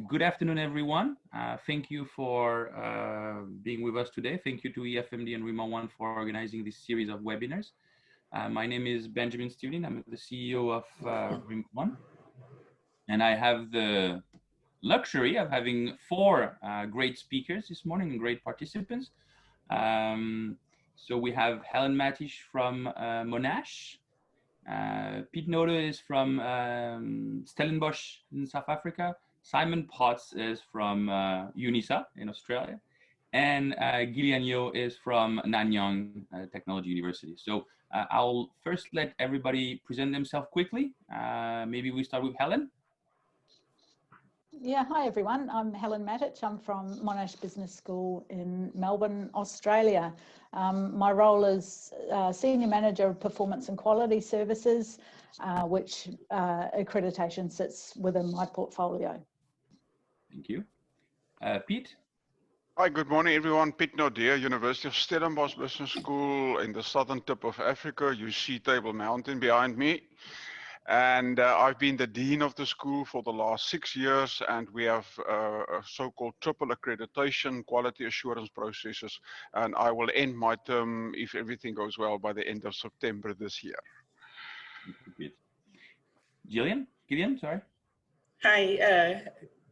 Good afternoon, everyone. Thank you for being with us today. Thank you to EFMD and Rima One for organizing this series of webinars. My name is Benjamin Stewart. I'm the CEO of Rima One, and I have the luxury of having four great speakers this morning and great participants. So we have Helen Matich from Monash. Piet Note is from Stellenbosch in South Africa. Simon Potts is from UniSA in Australia. And Gillian is from Nanyang Technology University. So I'll first let everybody present themselves quickly. Maybe we start with Helen. Yeah, hi everyone. I'm Helen Matich. I'm from Monash Business School in Melbourne, Australia. My role is Senior Manager of Performance and Quality Services, which accreditation sits within my portfolio. Thank you. Piet? Hi, good morning everyone. Piet Note, University of Stellenbosch Business School in the southern tip of Africa. You see Table Mountain behind me. And I've been the Dean of the school for the last 6 years, and we have a so-called triple accreditation quality assurance processes. And I will end my term, if everything goes well, by the end of September this year. Gillian, sorry. Hi,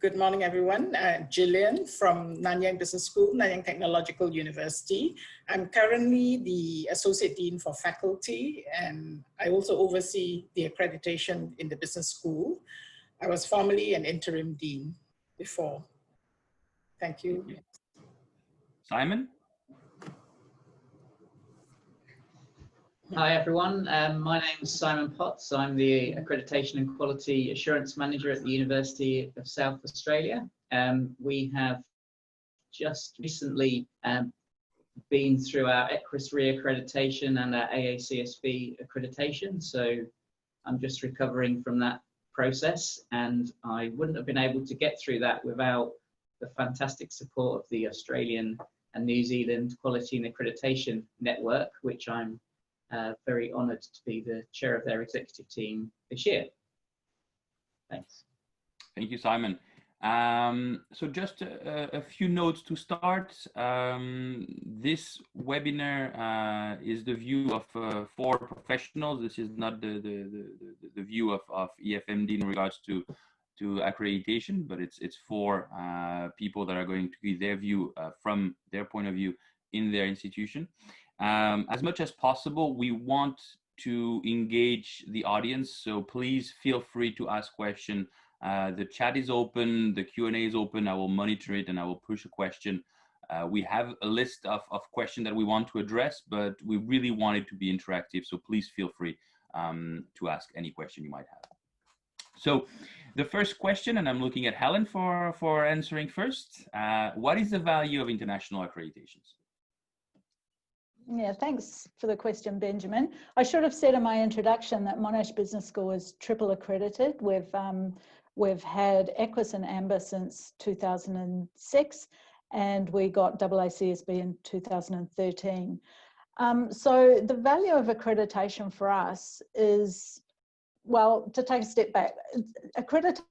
good morning, everyone. Gillian from Nanyang Business School, Nanyang Technological University. I'm currently the Associate Dean for Faculty, and I also oversee the accreditation in the business school. I was formerly an interim dean before. Thank you. Simon? Hi everyone, my name is Simon Potts. I'm the Accreditation and Quality Assurance Manager at the University of South Australia. We have just recently been through our EQUIS reaccreditation and our AACSB accreditation, so I'm just recovering from that process, and I wouldn't have been able to get through that without the fantastic support of the Australian and New Zealand Quality and Accreditation Network, which I'm very honoured to be the chair of their executive team this year. Thanks. Thank you, Simon. So just a few notes to start. This webinar is the view of four professionals. This is not the view of EFMD in regards to accreditation, but it's four people that are going to give their view from their point of view in their institution. As much as possible, we want to engage the audience, so please feel free to ask questions. The chat is open, the Q&A is open. I will monitor it and I will push a question. We have a list of questions that we want to address, but we really want it to be interactive, so please feel free to ask any question you might have. So the first question, and I'm looking at Helen for answering first. What is the value of international accreditations? Yeah, thanks for the question, Benjamin. I should have said in my introduction that Monash Business School is triple accredited. We've had EQUIS and AMBER since 2006, and we got AACSB in 2013. So the value of accreditation for us is, well, to take a step back, accreditation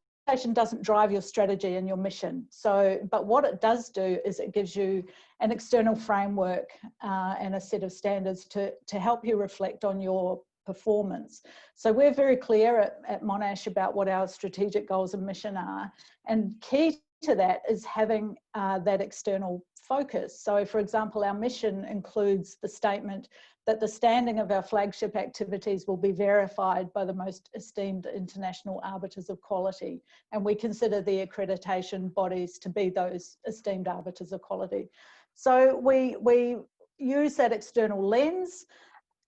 doesn't drive your strategy and your mission. But what it does do is it gives you an external framework and a set of standards to help you reflect on your performance. So we're very clear at Monash about what our strategic goals and mission are. And key to that is having that external focus. So for example, our mission includes the statement that the standing of our flagship activities will be verified by the most esteemed international arbiters of quality. And we consider the accreditation bodies to be those esteemed arbiters of quality. So we use that external lens.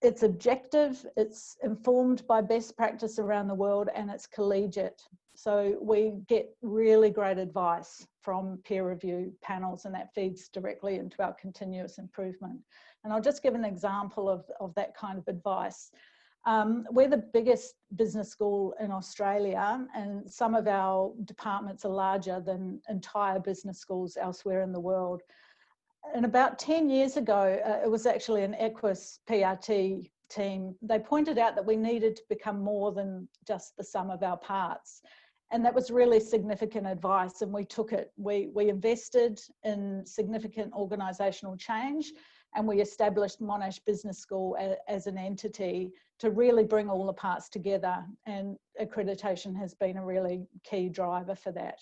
It's objective, it's informed by best practice around the world, and it's collegiate. So we get really great advice from peer review panels, and that feeds directly into our continuous improvement. And I'll just give an example of that kind of advice. We're the biggest business school in Australia, and some of our departments are larger than entire business schools elsewhere in the world. And about 10 years ago, it was actually an EQUIS PRT team. They pointed out that we needed to become more than just the sum of our parts. And that was really significant advice, and we took it. We invested in significant organisational change, and we established Monash Business School as an entity to really bring all the parts together, and accreditation has been a really key driver for that.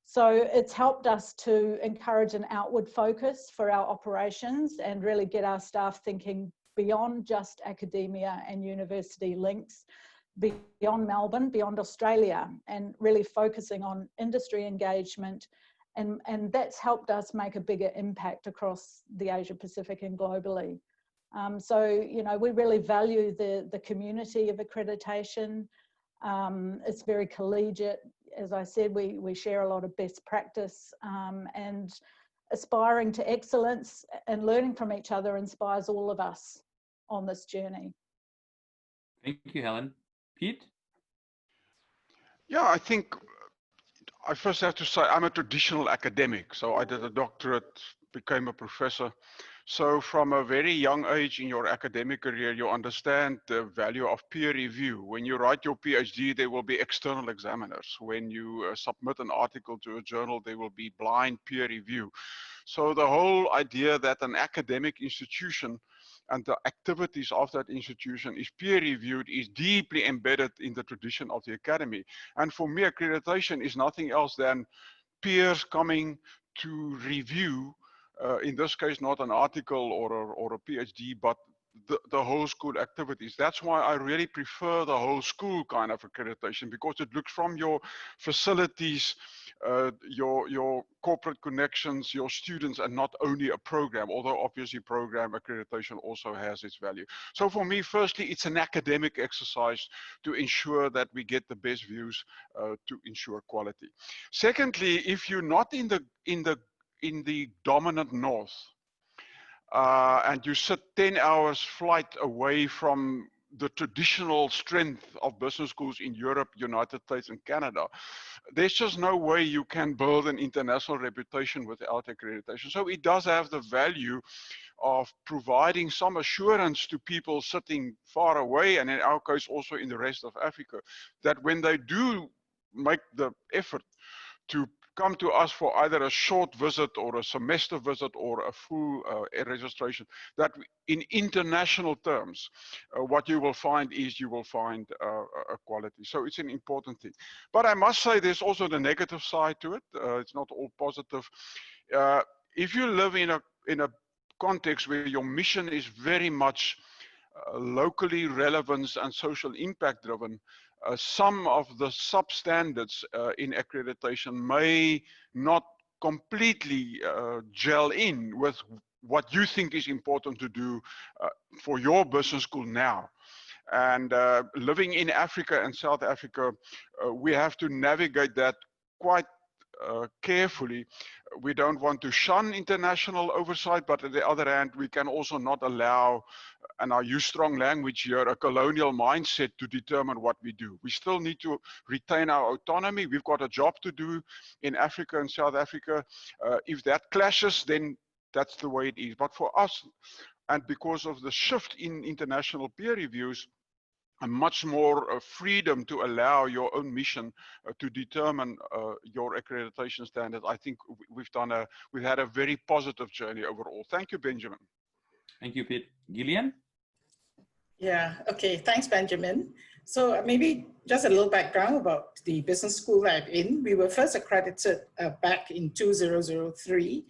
So it's helped us to encourage an outward focus for our operations and really get our staff thinking beyond just academia and university links, beyond Melbourne, beyond Australia, and really focusing on industry engagement. And that's helped us make a bigger impact across the Asia Pacific and globally. So, you know, we really value the community of accreditation. It's very collegiate. As I said, we share a lot of best practice, and aspiring to excellence and learning from each other inspires all of us on this journey. Thank you, Helen. Pete? Yeah, I think I first have to say I'm a traditional academic. So I did a doctorate, became a professor. So from a very young age in your academic career, you understand the value of peer review. When you write your PhD, there will be external examiners. When you submit an article to a journal, there will be blind peer review. So the whole idea that an academic institution and the activities of that institution is peer reviewed is deeply embedded in the tradition of the academy. And for me, accreditation is nothing else than peers coming to review, in this case, not an article or a PhD, but the whole school activities. That's why I really prefer the whole school kind of accreditation, because it looks from your facilities, your corporate connections, your students, and not only a program, although obviously program accreditation also has its value. So for me, firstly, it's an academic exercise to ensure that we get the best views to ensure quality. Secondly, if you're not in the dominant north, and you sit 10 hours flight away from the traditional strength of business schools in Europe, United States, and Canada, there's just no way you can build an international reputation without accreditation. So it does have the value of providing some assurance to people sitting far away, and in our case also in the rest of Africa, that when they do make the effort to come to us for either a short visit or a semester visit or a full registration, that in international terms, what you will find is you will find a quality. So it's an important thing. But I must say there's also the negative side to it. It's not all positive. If you live in a context where your mission is very much locally relevant and social impact driven, some of the substandards in accreditation may not completely gel in with what you think is important to do for your business school now. And living in Africa and South Africa, we have to navigate that quite carefully. We don't want to shun international oversight, but on the other hand, we can also not allow, and I use strong language here, a colonial mindset to determine what we do. We still need to retain our autonomy. We've got a job to do in Africa and South Africa. If that clashes, then that's the way it is. But for us, and because of the shift in international peer reviews, a much more freedom to allow your own mission to determine your accreditation standard. I think we've had a very positive journey overall. Thank you, Benjamin. Thank you, Pete. Gillian? Yeah, okay, thanks, Benjamin. So maybe just a little background about the business school that I'm in. We were first accredited back in 2003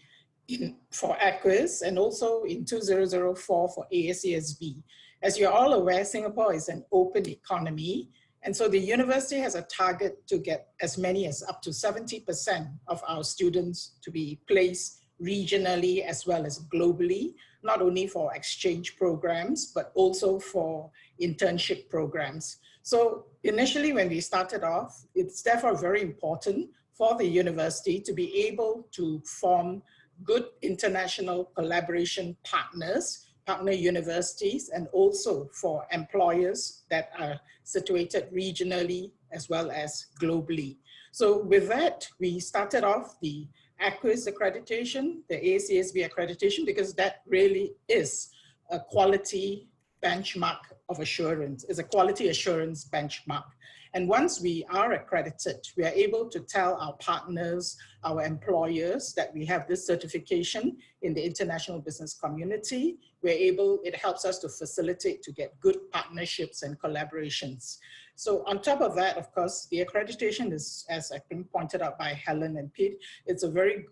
for EQUIS, and also in 2004 for AACSB. As you're all aware, Singapore is an open economy, and so the university has a target to get as many as up to 70% of our students to be placed regionally as well as globally, not only for exchange programs, but also for internship programs. So initially when we started off, it's therefore very important for the university to be able to form good international collaboration partners, partner universities, and also for employers that are situated regionally as well as globally. So with that, we started off the EQUIS accreditation, the AACSB accreditation, because that really is a quality benchmark of assurance. It's a quality assurance benchmark. And once we are accredited, we are able to tell our partners, our employers that we have this certification in the international business community. It helps us to facilitate to get good partnerships and collaborations. So on top of that, of course, the accreditation is, as I think pointed out by Helen and Pete, it's a very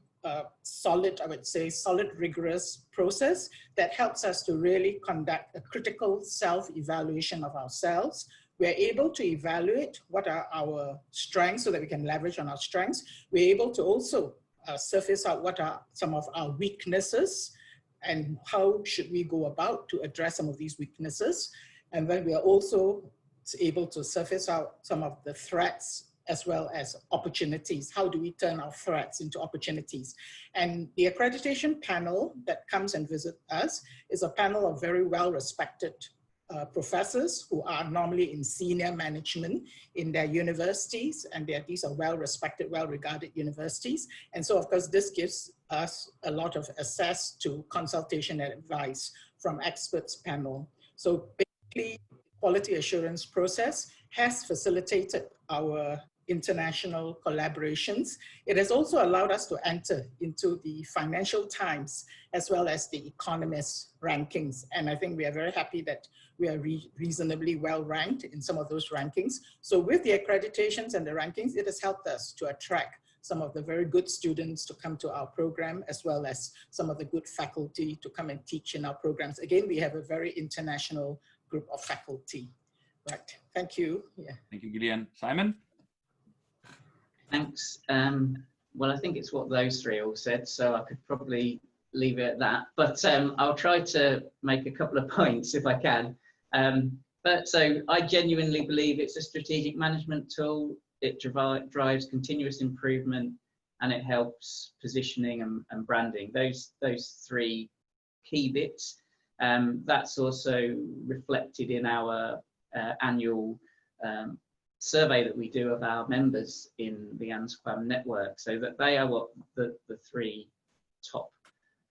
solid, I would say, solid, rigorous process that helps us to really conduct a critical self-evaluation of ourselves. We're able to evaluate what are our strengths so that we can leverage on our strengths. We're able to also surface out what are some of our weaknesses and how should we go about to address some of these weaknesses. And then we are also able to surface out some of the threats as well as opportunities. How do we turn our threats into opportunities? And the accreditation panel that comes and visits us is a panel of very well-respected professors who are normally in senior management in their universities, and these are well-respected, well-regarded universities. And so, of course, this gives us a lot of access to consultation and advice from experts panel. So basically, quality assurance process has facilitated our international collaborations. It has also allowed us to enter into the Financial Times as well as the Economist rankings. And I think we are very happy that we are reasonably well ranked in some of those rankings. So with the accreditations and the rankings, it has helped us to attract some of the very good students to come to our program, as well as some of the good faculty to come and teach in our programs. Again, we have a very international group of faculty. Right, thank you. Yeah. Thank you, Gillian. Simon? Thanks. Well, I think it's what those three all said, so I could probably leave it at that. But I'll try to make a couple of points if I can. But so I genuinely believe it's a strategic management tool. It drives continuous improvement, and it helps positioning and branding. Those three key bits. That's also reflected in our annual survey that we do of our members in the ANZQAN network, so that they are what the three top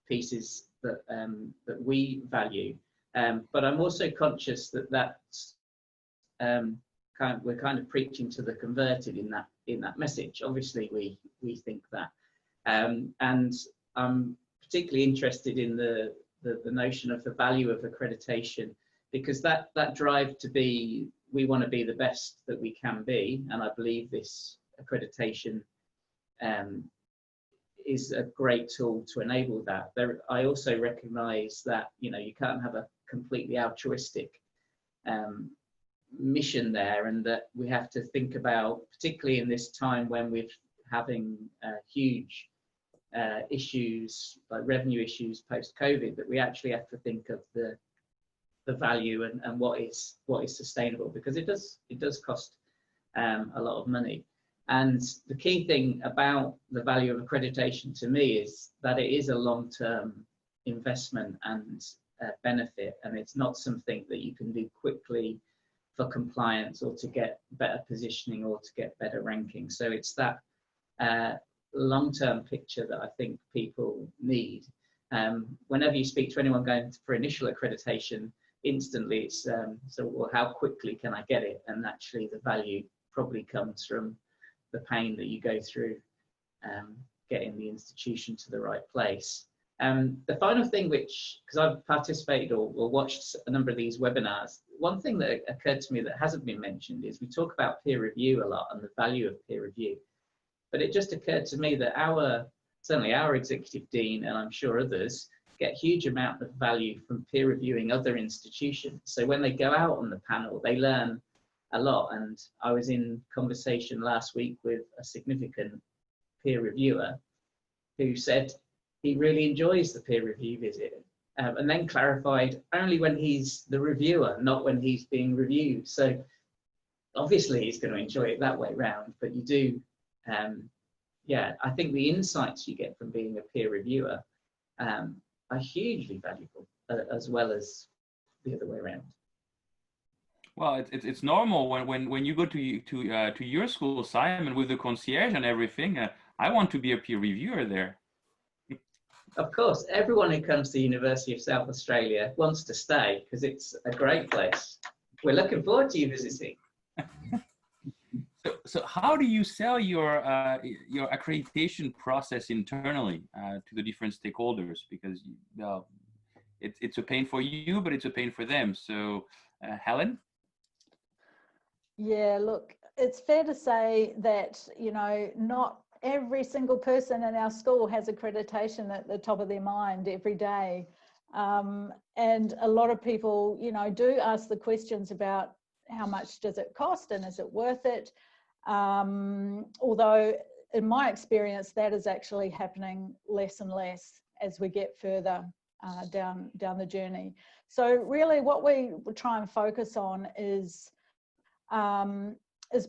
pieces that that we value. But I'm also conscious that that's we're kind of preaching to the converted in that message. Obviously, we think that, and I'm particularly interested in the notion of the value of accreditation, because that drive to be, we want to be the best that we can be, and I believe this accreditation is a great tool to enable that. I also recognise that you can't have a completely altruistic mission there, and that we have to think about, particularly in this time when we're having huge issues like revenue issues post-COVID, that we actually have to think of the value and what is sustainable, because it does cost a lot of money. And the key thing about the value of accreditation to me is that it is a long-term investment and benefit, and it's not something that you can do quickly for compliance or to get better positioning or to get better ranking. So it's that long-term picture that I think people need. Whenever you speak to anyone going for initial accreditation, instantly it's so, well, how quickly can I get it? And actually the value probably comes from the pain that you go through getting the institution to the right place. The final thing, which, because I've participated or watched a number of these webinars, one thing that occurred to me that hasn't been mentioned is we talk about peer review a lot and the value of peer review. But it just occurred to me that certainly our executive dean, and I'm sure others, get huge amount of value from peer reviewing other institutions. So when they go out on the panel, they learn a lot. And I was in conversation last week with a significant peer reviewer who said he really enjoys the peer review visit, and then clarified only when he's the reviewer, not when he's being reviewed. So obviously he's going to enjoy it that way round, but you do, yeah, I think the insights you get from being a peer reviewer are hugely valuable, as well as the other way around. Well, it's normal when you go to your school, Simon, with the concierge and everything. I want to be a peer reviewer there. Of course, everyone who comes to the University of South Australia wants to stay because it's a great place. We're looking forward to you visiting. So how do you sell your accreditation process internally to the different stakeholders? Because it's a pain for you, but it's a pain for them. So Helen? Yeah, look, it's fair to say that, you know, not every single person in our school has accreditation at the top of their mind every day. And a lot of people, you know, do ask the questions about how much does it cost and is it worth it? Although in my experience, that is actually happening less and less as we get further down the journey. So really what we try and focus on is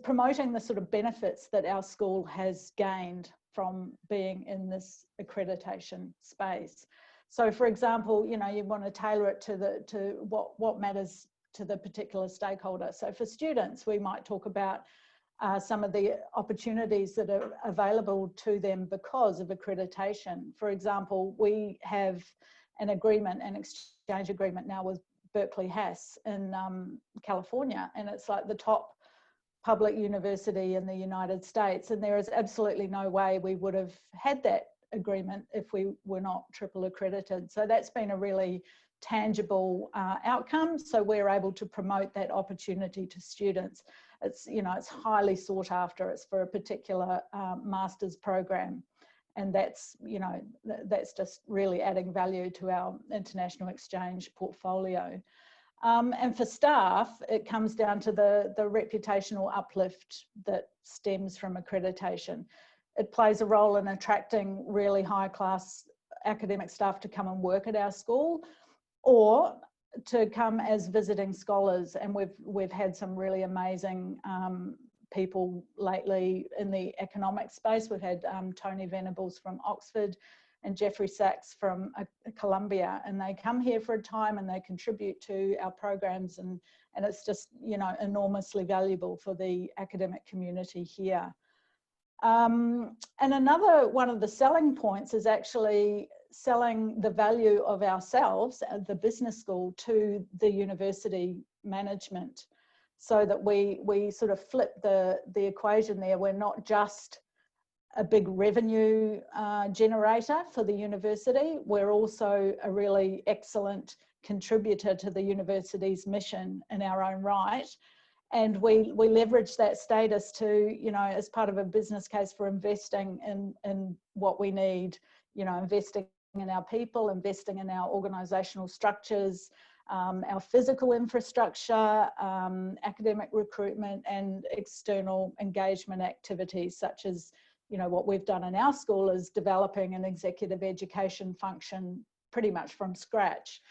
promoting the sort of benefits that our school has gained from being in this accreditation space. So for example, you know, you want to tailor it to what matters to the particular stakeholder. So for students, we might talk about some of the opportunities that are available to them because of accreditation. For example, we have an exchange agreement now with Berkeley Haas in California, and it's like the top public university in the United States, and there is absolutely no way we would have had that agreement if we were not triple accredited. So that's been a really tangible outcome. So we're able to promote that opportunity to students. It's, you know, it's highly sought after. It's for a particular master's program, and that's, you know, that's just really adding value to our international exchange portfolio. And for staff, it comes down to the reputational uplift that stems from accreditation. It plays a role in attracting really high class academic staff to come and work at our school, or to come as visiting scholars. And we've had some really amazing people lately in the economic space. We've had Tony Venables from Oxford and Jeffrey Sachs from Columbia, and they come here for a time and they contribute to our programs, and it's just, you know, enormously valuable for the academic community here. And another one of the selling points is actually selling the value of ourselves at the business school to the university management, so that we sort of flip the equation there. We're not just a big revenue generator for the university, we're also a really excellent contributor to the university's mission in our own right. And we leverage that status to, you know, as part of a business case for investing in what we need, you know, investing in our people, investing in our organisational structures, our physical infrastructure, academic recruitment, and external engagement activities, such as, you know, what we've done in our school is developing an executive education function pretty much from scratch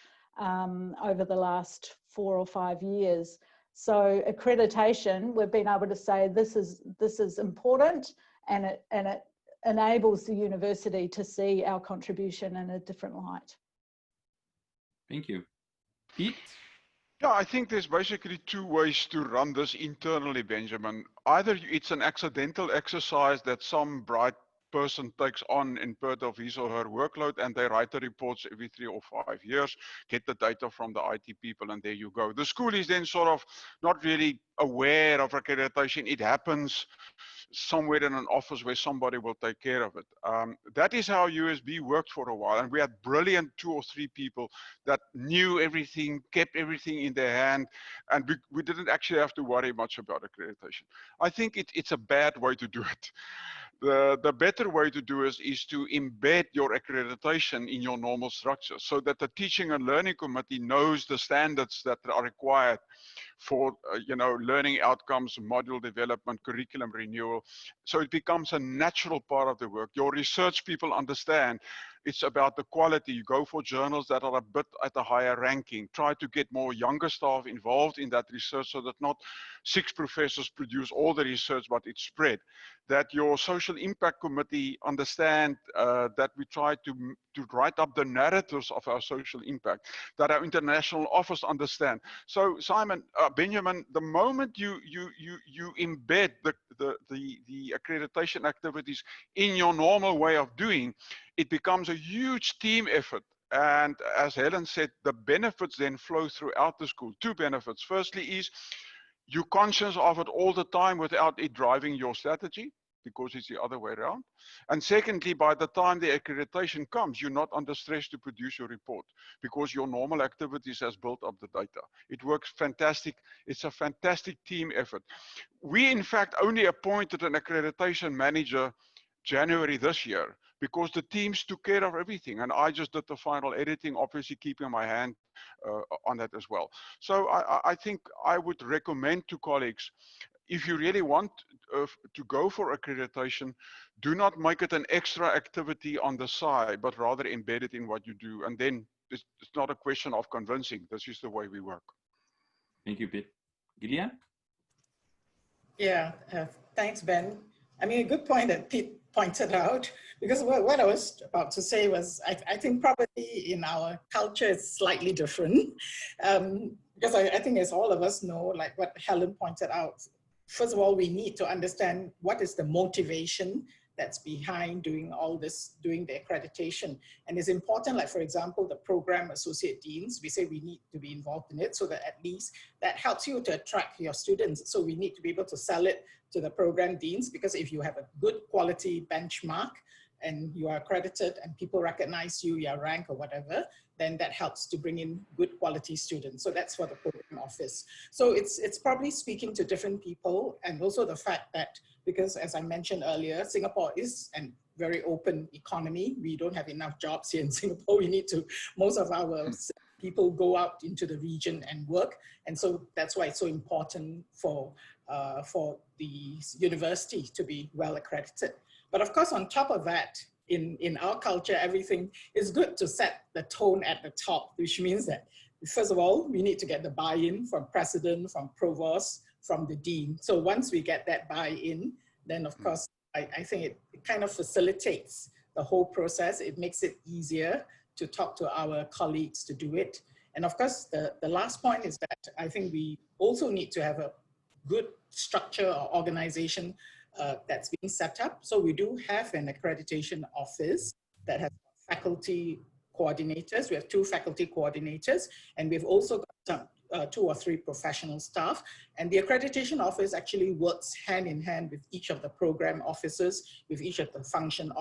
over the last 4 or 5 years. So accreditation, we've been able to say this is important, and it enables the university to see our contribution in a different light. Thank you. Pete? Yeah, I think there's basically 2 ways to run this internally, Benjamin. Either it's an accidental exercise that some bright person takes on in part of his or her workload, and they write the reports every 3 or 5 years, get the data from the IT people, and there you go. The school is then sort of not really aware of accreditation. It happens somewhere in an office where somebody will take care of it. That is how USB worked for a while, and we had brilliant 2 or 3 people that knew everything, kept everything in their hand, and we didn't actually have to worry much about accreditation. I think it's a bad way to do it. The better way to do it is to embed your accreditation in your normal structure, so that the teaching and learning committee knows the standards that are required for you know, learning outcomes, module development, curriculum renewal. So it becomes a natural part of the work. Your research people understand it's about the quality. You go for journals that are a bit at a higher ranking. Try to get more younger staff involved in that research, so that not 6 professors produce all the research, but it's spread. That your social impact committee understand that we try to write up the narratives of our social impact, that our international office understand. So Simon, Benjamin, the moment you embed the accreditation activities in your normal way of doing, it becomes a huge team effort. And as Helen said, the benefits then flow throughout the school. Two benefits. Firstly is you're conscious of it all the time without it driving your strategy, because it's the other way around. And secondly, by the time the accreditation comes, you're not under stress to produce your report because your normal activities has built up the data. It works fantastic. It's a fantastic team effort. We, in fact, only appointed an accreditation manager January this year because the teams took care of everything. And I just did the final editing, obviously keeping my hand on that as well. So I think I would recommend to colleagues, if you really want to go for accreditation, do not make it an extra activity on the side, but rather embed it in what you do. And then it's not a question of convincing. This is the way we work. Thank you, Pete. Gillian? Yeah, thanks, Ben. I mean, a good point that Pete pointed out, because what I was about to say was, I think probably in our culture it's slightly different. Because I think as all of us know, like what Helen pointed out, first of all, we need to understand what is the motivation that's behind doing all this, doing the accreditation. And it's important, like for example, the program associate deans, we say we need to be involved in it so that at least that helps you to attract your students. So we need to be able to sell it to the program deans, because if you have a good quality benchmark and you are accredited and people recognize you, your rank or whatever, then that helps to bring in good quality students. So that's for the program office. So it's probably speaking to different people, and also the fact that, because as I mentioned earlier, Singapore is a very open economy. We don't have enough jobs here in Singapore. We need to, most of our people go out into the region and work. And so that's why it's so important for the university to be well accredited. But of course, on top of that, in our culture, everything is good to set the tone at the top, which means that, first of all, we need to get the buy-in from president, from provost, from the dean. So once we get that buy-in, then of course, I think it kind of facilitates the whole process. It makes it easier to talk to our colleagues to do it. And of course, the last point is that I think we also need to have a good structure or organization that's being set up. So we do have an accreditation office that has faculty coordinators. We have 2 faculty coordinators, and we've also got some 2 or 3 professional staff. And the accreditation office actually works hand in hand with each of the program officers, with each of the functional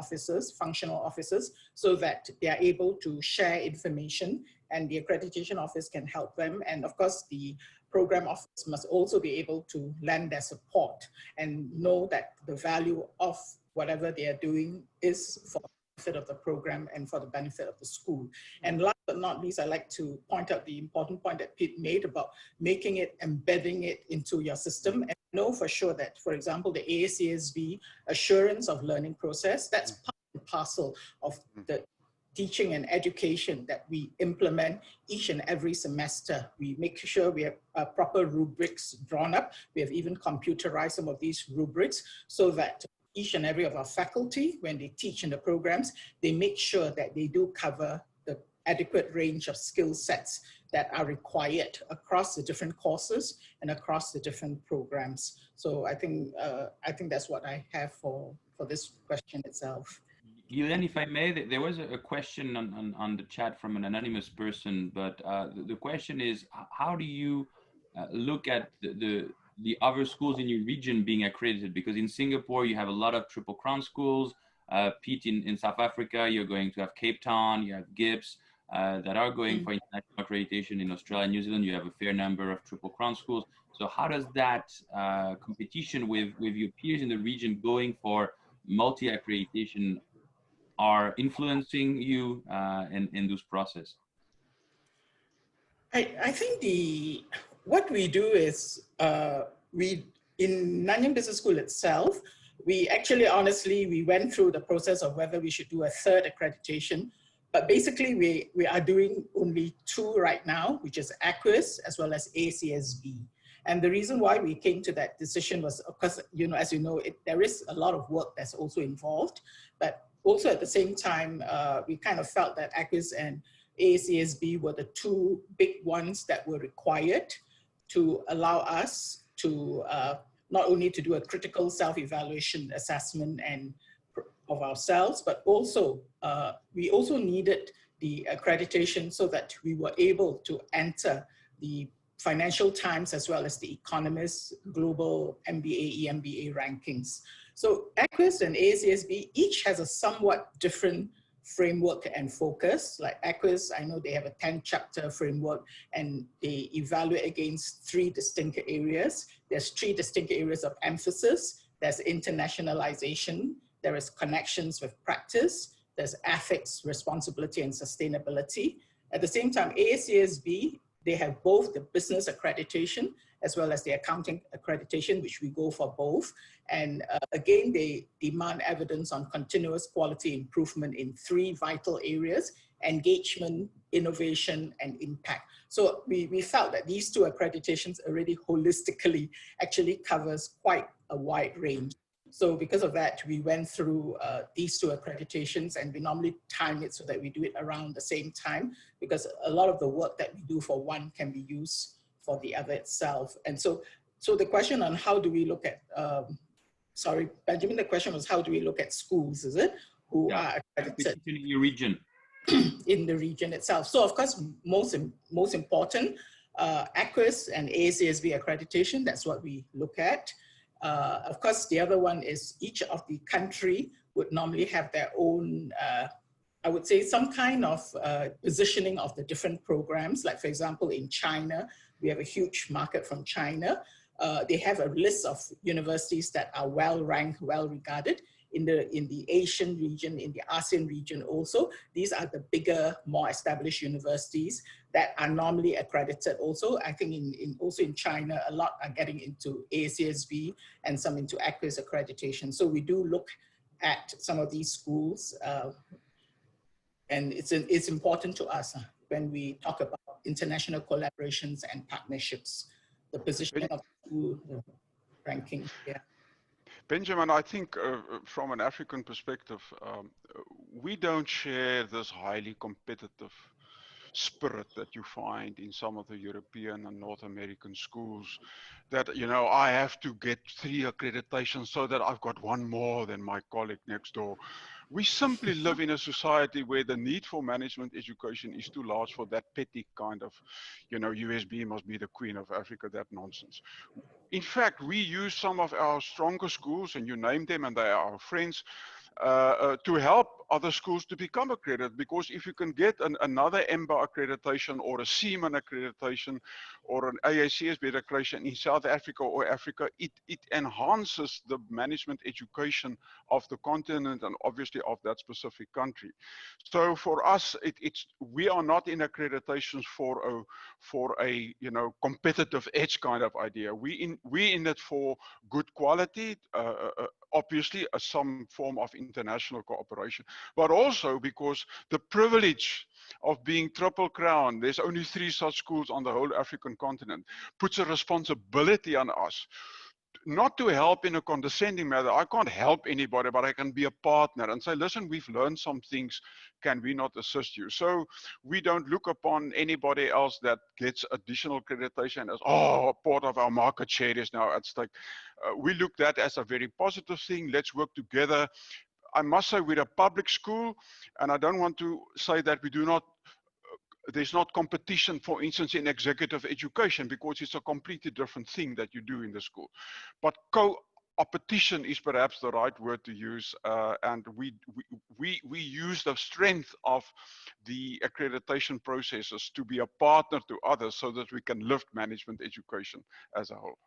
officers, so that they are able to share information, and the accreditation office can help them. And of course, the program office must also be able to lend their support and know that the value of whatever they are doing is for the benefit of the program and for the benefit of the school. And last but not least, I'd like to point out the important point that Pete made about making it, embedding it into your system. And know for sure that, for example, the AACSB assurance of learning process, that's part and parcel of the teaching and education that we implement each and every semester. We make sure we have proper rubrics drawn up. We have even computerized some of these rubrics so that each and every of our faculty, when they teach in the programs, they make sure that they do cover the adequate range of skill sets that are required across the different courses and across the different programs. So I think that's what I have for this question itself. Gillian, if I may, there was a question on the chat from an anonymous person, but the question is, how do you look at the other schools in your region being accredited? Because in Singapore, you have a lot of Triple Crown schools. Pete, in South Africa, you're going to have Cape Town, you have GIBS that are going for international accreditation. In Australia and New Zealand, you have a fair number of Triple Crown schools. So how does that competition with your peers in the region going for multi-accreditation are influencing you in this process? I think what we do is in Nanyang Business School itself, we actually honestly we went through the process of whether we should do a 3rd accreditation, but basically we are doing only 2 right now, which is EQUIS as well as AACSB. And the reason why we came to that decision was because, you know, as you know, there is a lot of work that's also involved, but also at the same time, we kind of felt that EQUIS and AACSB were the 2 big ones that were required to allow us to not only to do a critical self-evaluation assessment and of ourselves, but also we also needed the accreditation so that we were able to enter the Financial Times as well as the Economist Global MBA, EMBA rankings. So EQUIS and AACSB each has a somewhat different framework and focus. Like EQUIS, I know they have a 10-chapter framework and they evaluate against 3 distinct areas. There's 3 distinct areas of emphasis. There's internationalization, there is connections with practice, there's ethics, responsibility, and sustainability. At the same time, AACSB, they have both the business accreditation as well as the accounting accreditation, which we go for both. And again, they demand evidence on continuous quality improvement in 3 vital areas: engagement, innovation, and impact. So we felt that these 2 accreditations already holistically actually covers quite a wide range. So because of that, we went through these 2 accreditations, and we normally time it so that we do it around the same time, because a lot of the work that we do for one can be used for the other itself. And so the question on how do we look at, sorry, Benjamin, the question was how do we look at schools, is it? Who are accredited in your region. in the region itself. So of course, most important, EQUIS and AACSB accreditation, that's what we look at. Of course, the other one is each of the country would normally have their own, I would say, some kind of positioning of the different programs. Like for example, in China, we have a huge market from China. They have a list of universities that are well ranked, well regarded. In the Asian region, in the ASEAN region also, these are the bigger, more established universities that are normally accredited also. I think also in China, a lot are getting into AACSB and some into EQUIS accreditation. So we do look at some of these schools, and it's important to us when we talk about international collaborations and partnerships, the positioning of the school, the ranking, yeah. Benjamin, I think from an African perspective, we don't share this highly competitive spirit that you find in some of the European and North American schools, that, you know, I have to get 3 accreditations so that I've got 1 more than my colleague next door. We simply live in a society where the need for management education is too large for that petty kind of, you know, USB must be the queen of Africa, that nonsense. In fact, we use some of our stronger schools, and you name them, and they are our friends, to help other schools to become accredited, because if you can get another EMBA accreditation or a CMAN accreditation or an AACSB accreditation in South Africa or Africa, it enhances the management education of the continent and obviously of that specific country. So for us, we are not in accreditations for a you know, competitive edge kind of idea. We in it for good quality, obviously some form of international cooperation, but also because the privilege of being Triple Crown, there's only 3 such schools on the whole African continent, puts a responsibility on us, not to help in a condescending manner. I can't help anybody, but I can be a partner and say, listen, we've learned some things, can we not assist you? So we don't look upon anybody else that gets additional accreditation as, oh, part of our market share is now at stake. We look at that as a very positive thing. Let's work together. I must say, we're a public school, and I don't want to say that we do not, there's not competition, for instance, in executive education, because it's a completely different thing that you do in the school. But co-opetition is perhaps the right word to use, and we use the strength of the accreditation processes to be a partner to others so that we can lift management education as a whole.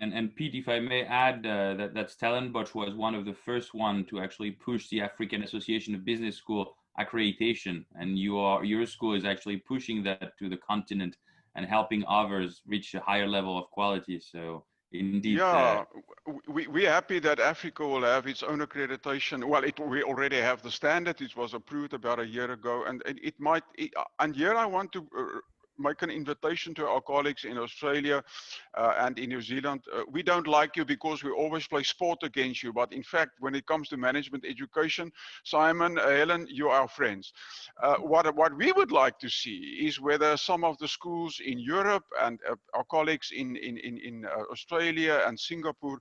And Pete, if I may add, that Stellenbosch was one of the first one to actually push the African Association of Business School accreditation, and your school is actually pushing that to the continent and helping others reach a higher level of quality. So indeed, yeah, we're happy that Africa will have its own accreditation. Well, we already have the standard. It was approved about a year ago, and it might. And here I want to make an invitation to our colleagues in Australia and in New Zealand. We don't like you because we always play sport against you, but in fact, when it comes to management education, Simon, Helen, you are our friends. What we would like to see is whether some of the schools in Europe and our colleagues in Australia and Singapore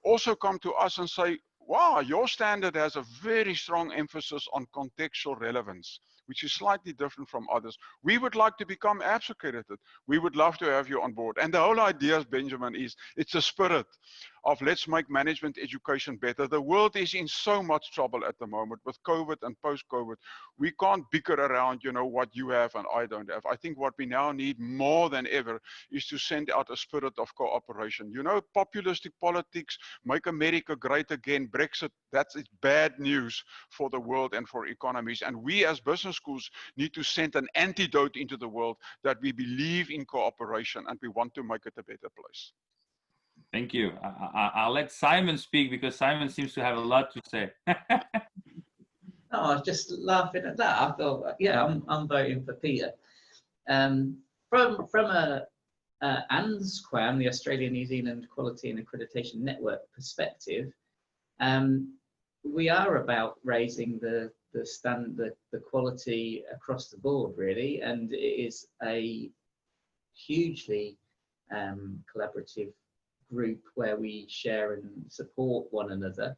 also come to us and say, wow, your standard has a very strong emphasis on contextual relevance, which is slightly different from others. We would like to become apps accredited. We would love to have you on board. And the whole idea, Benjamin, is it's a spirit of let's make management education better. The world is in so much trouble at the moment with COVID and post-COVID. We can't bicker around, you know, what you have and I don't have. I think what we now need more than ever is to send out a spirit of cooperation. You know, populistic politics, make America great again, Brexit, that's bad news for the world and for economies. And we as business schools need to send an antidote into the world that we believe in cooperation and we want to make it a better place. Thank you. I'll let Simon speak because Simon seems to have a lot to say. No, I was just laughing at that. I thought, yeah, I'm voting for Peter. From a ANZQAN, the Australia New Zealand Quality and Accreditation Network perspective, we are about raising the quality across the board, really, and it is a hugely collaborative group where we share and support one another.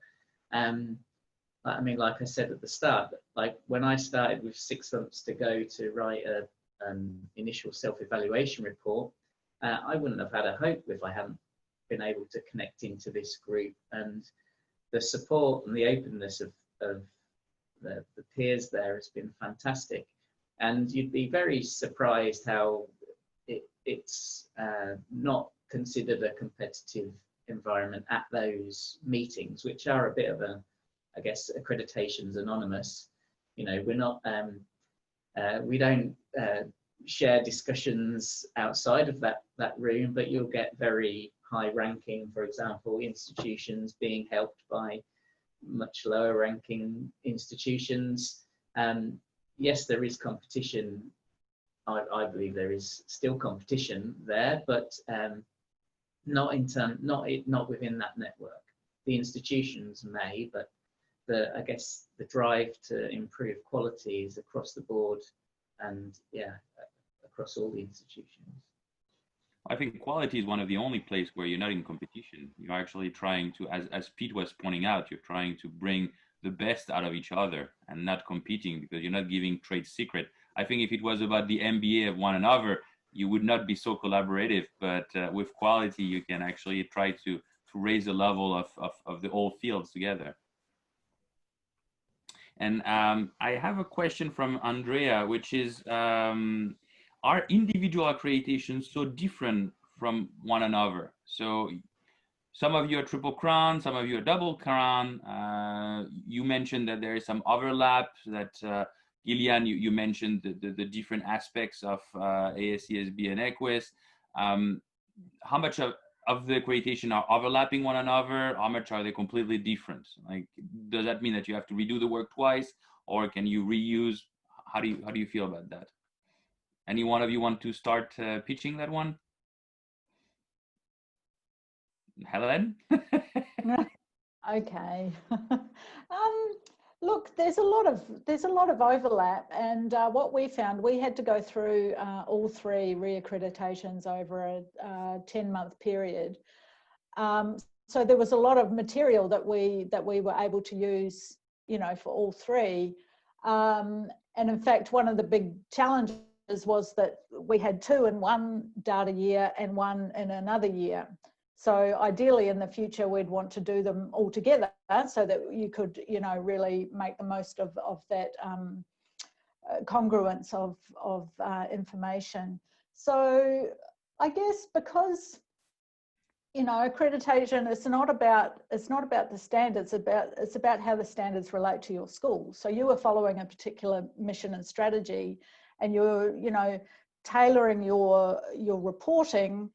I mean, like I said at the start, like when I started with 6 months to go to write an initial self-evaluation report, I wouldn't have had a hope if I hadn't been able to connect into this group, and the support and the openness of the peers there has been fantastic. And you'd be very surprised how it's not considered a competitive environment at those meetings, which are a bit of a, I guess, accreditation's anonymous. You know, we're not, we don't share discussions outside of that room, but you'll get very high ranking, for example, institutions being helped by much lower ranking institutions. Yes, there is competition. I believe there is still competition there, but not within that network. The institutions may, but I guess the drive to improve quality is across the board, and yeah, across all the institutions. I think quality is one of the only places where you're not in competition. You're actually trying to, as Pete was pointing out, you're trying to bring the best out of each other and not competing, because you're not giving trade secret. I think if it was about the MBA of one another, you would not be so collaborative, but with quality, you can actually try to raise the level of the whole fields together. And I have a question from Andrea, which is, are individual accreditations so different from one another? So some of you are triple crown, some of you are double crown. You mentioned that there is some overlap, that Gillian, you mentioned the different aspects of AACSB and EQUIS. How much of the accreditation are overlapping one another? How much are they completely different? Like, does that mean that you have to redo the work twice, or can you reuse? How do you feel about that? Any one of you want to start pitching that one? Helen? Okay. Look, there's a lot of overlap, and what we found, we had to go through all 3 reaccreditations over a 10-month period. So there was a lot of material that we were able to use, you know, for all 3. And in fact, one of the big challenges was that we had 2 in one data year and 1 in another year. So ideally in the future, we'd want to do them all together so that you could, you know, really make the most of that congruence of information. So I guess because, you know, accreditation, it's not about the standards, it's about how the standards relate to your school. So you were following a particular mission and strategy, and you're, you know, tailoring your reporting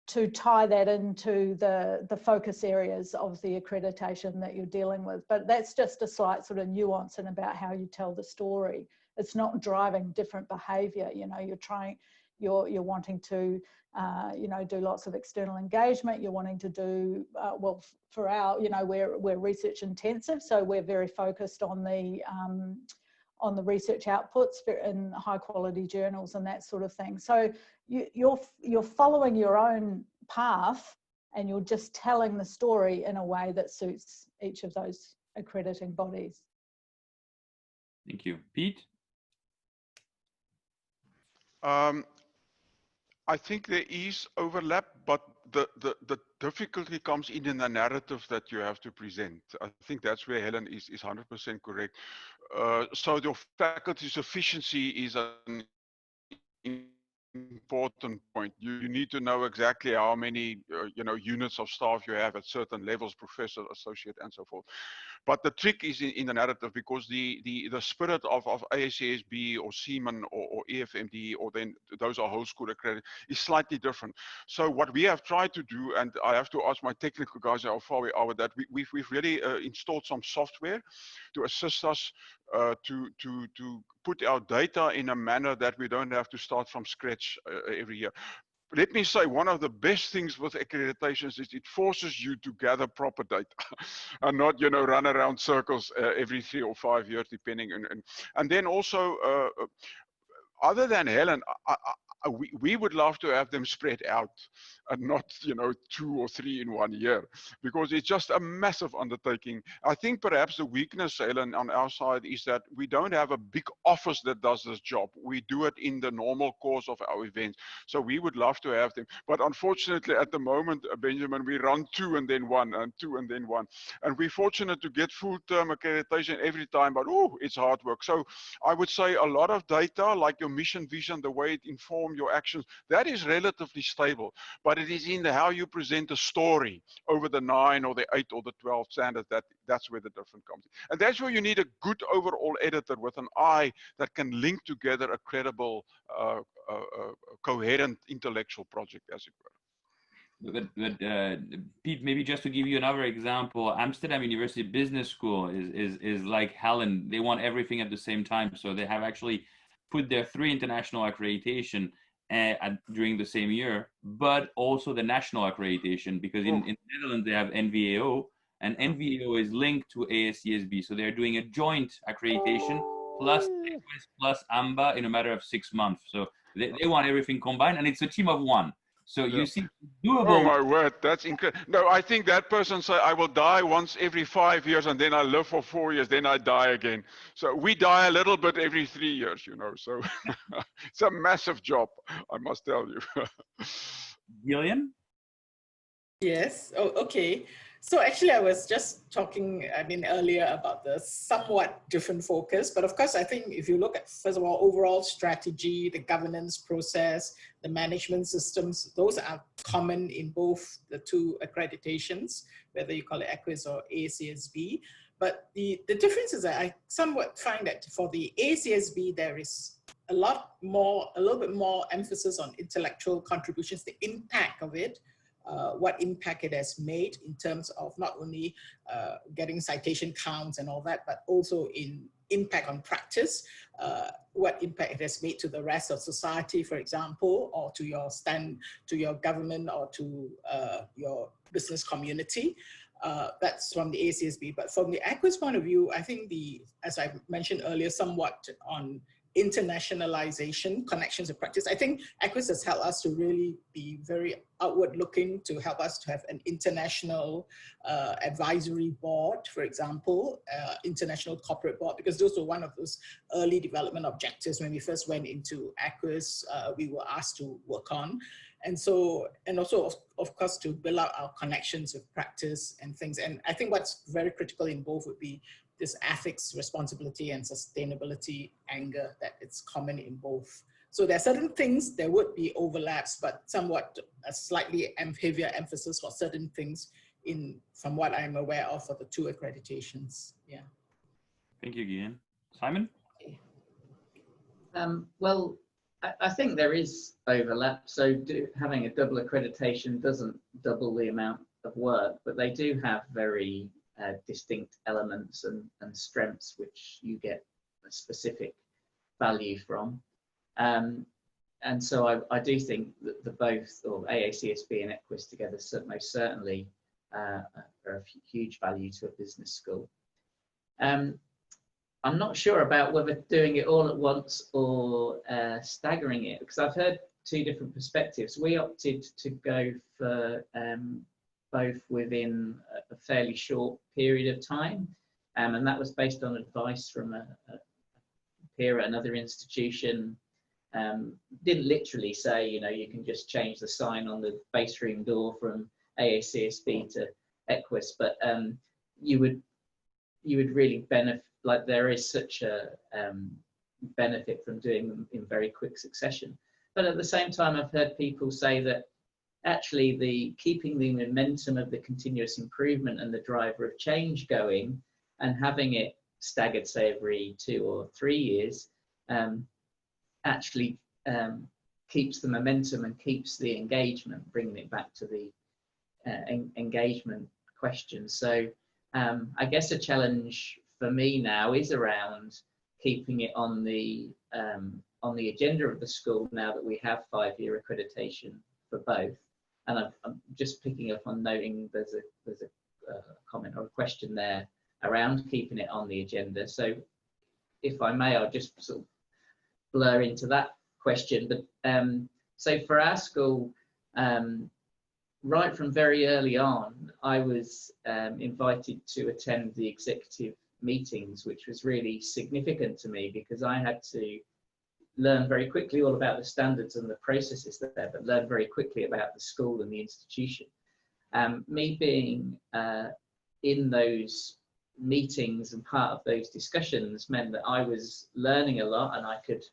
to tie that into the focus areas of the accreditation that you're dealing with. But that's just a slight sort of nuance in about how you tell the story. It's not driving different behavior. You know, you're wanting to, you know, do lots of external engagement. You're wanting to do, well, for our, you know, we're research intensive, so we're very focused on the research outputs in high quality journals and that sort of thing. So you're following your own path, and you're just telling the story in a way that suits each of those accrediting bodies. Thank you. Pete? I think there is overlap, but the difficulty comes in the narrative that you have to present. I think that's where Helen is 100% correct. So your faculty sufficiency is an important point. You need to know exactly how many units of staff you have at certain levels, professor, associate, and so forth. But the trick is in the narrative, because the spirit of AACSB or Seaman or EFMD, or then those are whole school accredited, is slightly different. So what we have tried to do, and I have to ask my technical guys how far we are with that, we've really installed some software to assist us to put our data in a manner that we don't have to start from scratch every year. Let me say, one of the best things with accreditations is it forces you to gather proper data and not, run around circles every 3 or 5 years, depending. And then also, other than Helen, we would love to have them spread out and not, 2 or 3 in 1 year, because it's just a massive undertaking. I think perhaps the weakness, Helen, on our side is that we don't have a big office that does this job. We do it in the normal course of our events. So we would love to have them. But unfortunately, at the moment, Benjamin, we run 2 and then 1 and 2 and then 1. And we're fortunate to get full-term accreditation every time, but it's hard work. So I would say a lot of data, like your mission, vision, the way it informs your actions, that is relatively stable. But it is in how you present a story over the 9 or the 8 or the 12 standards that's where the difference comes in. And that's where you need a good overall editor with an eye that can link together a credible, coherent intellectual project, as it were. But Pete, maybe just to give you another example, Amsterdam University Business School is like Helen. They want everything at the same time. So they have actually put their 3 international accreditation during the same year, but also the national accreditation, because in the Netherlands they have NVAO, and NVAO is linked to AACSB. So they're doing a joint accreditation plus EQUIS plus AMBA in a matter of 6 months. So they want everything combined, and it's a team of 1. So you see, doable. Oh my word, that's incredible. No, I think that person said, I will die once every 5 years, and then I live for 4 years, then I die again. So we die a little bit every 3 years, so it's a massive job, I must tell you. Gillian? Yes, okay. So actually, I was just talking, earlier about the somewhat different focus, but of course, I think if you look at, first of all, overall strategy, the governance process, the management systems, those are common in both the 2 accreditations, whether you call it EQUIS or AACSB. But the difference is that I somewhat find that for the AACSB, there is a little bit more emphasis on intellectual contributions, the impact of it. What impact it has made in terms of not only getting citation counts and all that, but also in impact on practice, what impact it has made to the rest of society, for example, or to your government or to your business community. That's from the AACSB. But from the EQUIS point of view, I think as I mentioned earlier, somewhat on internationalization, connections of practice. I think EQUIS has helped us to really be very outward looking, to help us to have an international advisory board, for example, international corporate board, because those were one of those early development objectives when we first went into EQUIS, we were asked to work on. And so, and also of course, to build out our connections with practice and things. And I think what's very critical in both would be this ethics, responsibility, and sustainability angle that it's common in both. So there are certain things, there would be overlaps, but somewhat a slightly heavier emphasis for certain things from what I'm aware of for the 2 accreditations. Yeah. Thank you, Gillian. Simon? Well, I think there is overlap. So having a double accreditation doesn't double the amount of work, but they do have very distinct elements and strengths which you get a specific value from. And so I do think that the both, or AACSB and EQUIS together, most certainly are of huge value to a business school. I'm not sure about whether doing it all at once or staggering it, because I've heard 2 different perspectives. We opted to go for both within a fairly short period of time. And that was based on advice from a peer at another institution. Didn't literally say, you know, you can just change the sign on the base room door from AACSB to EQUIS, but you would really benefit, like there is such a benefit from doing them in very quick succession. But at the same time, I've heard people say that actually keeping the momentum of the continuous improvement and the driver of change going and having it staggered, say, every 2 or 3 years, actually keeps the momentum and keeps the engagement, bringing it back to the engagement question. So I guess a challenge for me now is around keeping it on the agenda of the school now that we have 5-year accreditation for both. And I'm just picking up on noting there's a comment or a question there around keeping it on the agenda. So if I may, I'll just sort of blur into that question. But so for our school, right from very early on, I was invited to attend the executive meetings, which was really significant to me because I had to learn very quickly all about the standards and the processes there, but learn very quickly about the school and the institution. Me being in those meetings and part of those discussions meant that I was learning a lot, and I could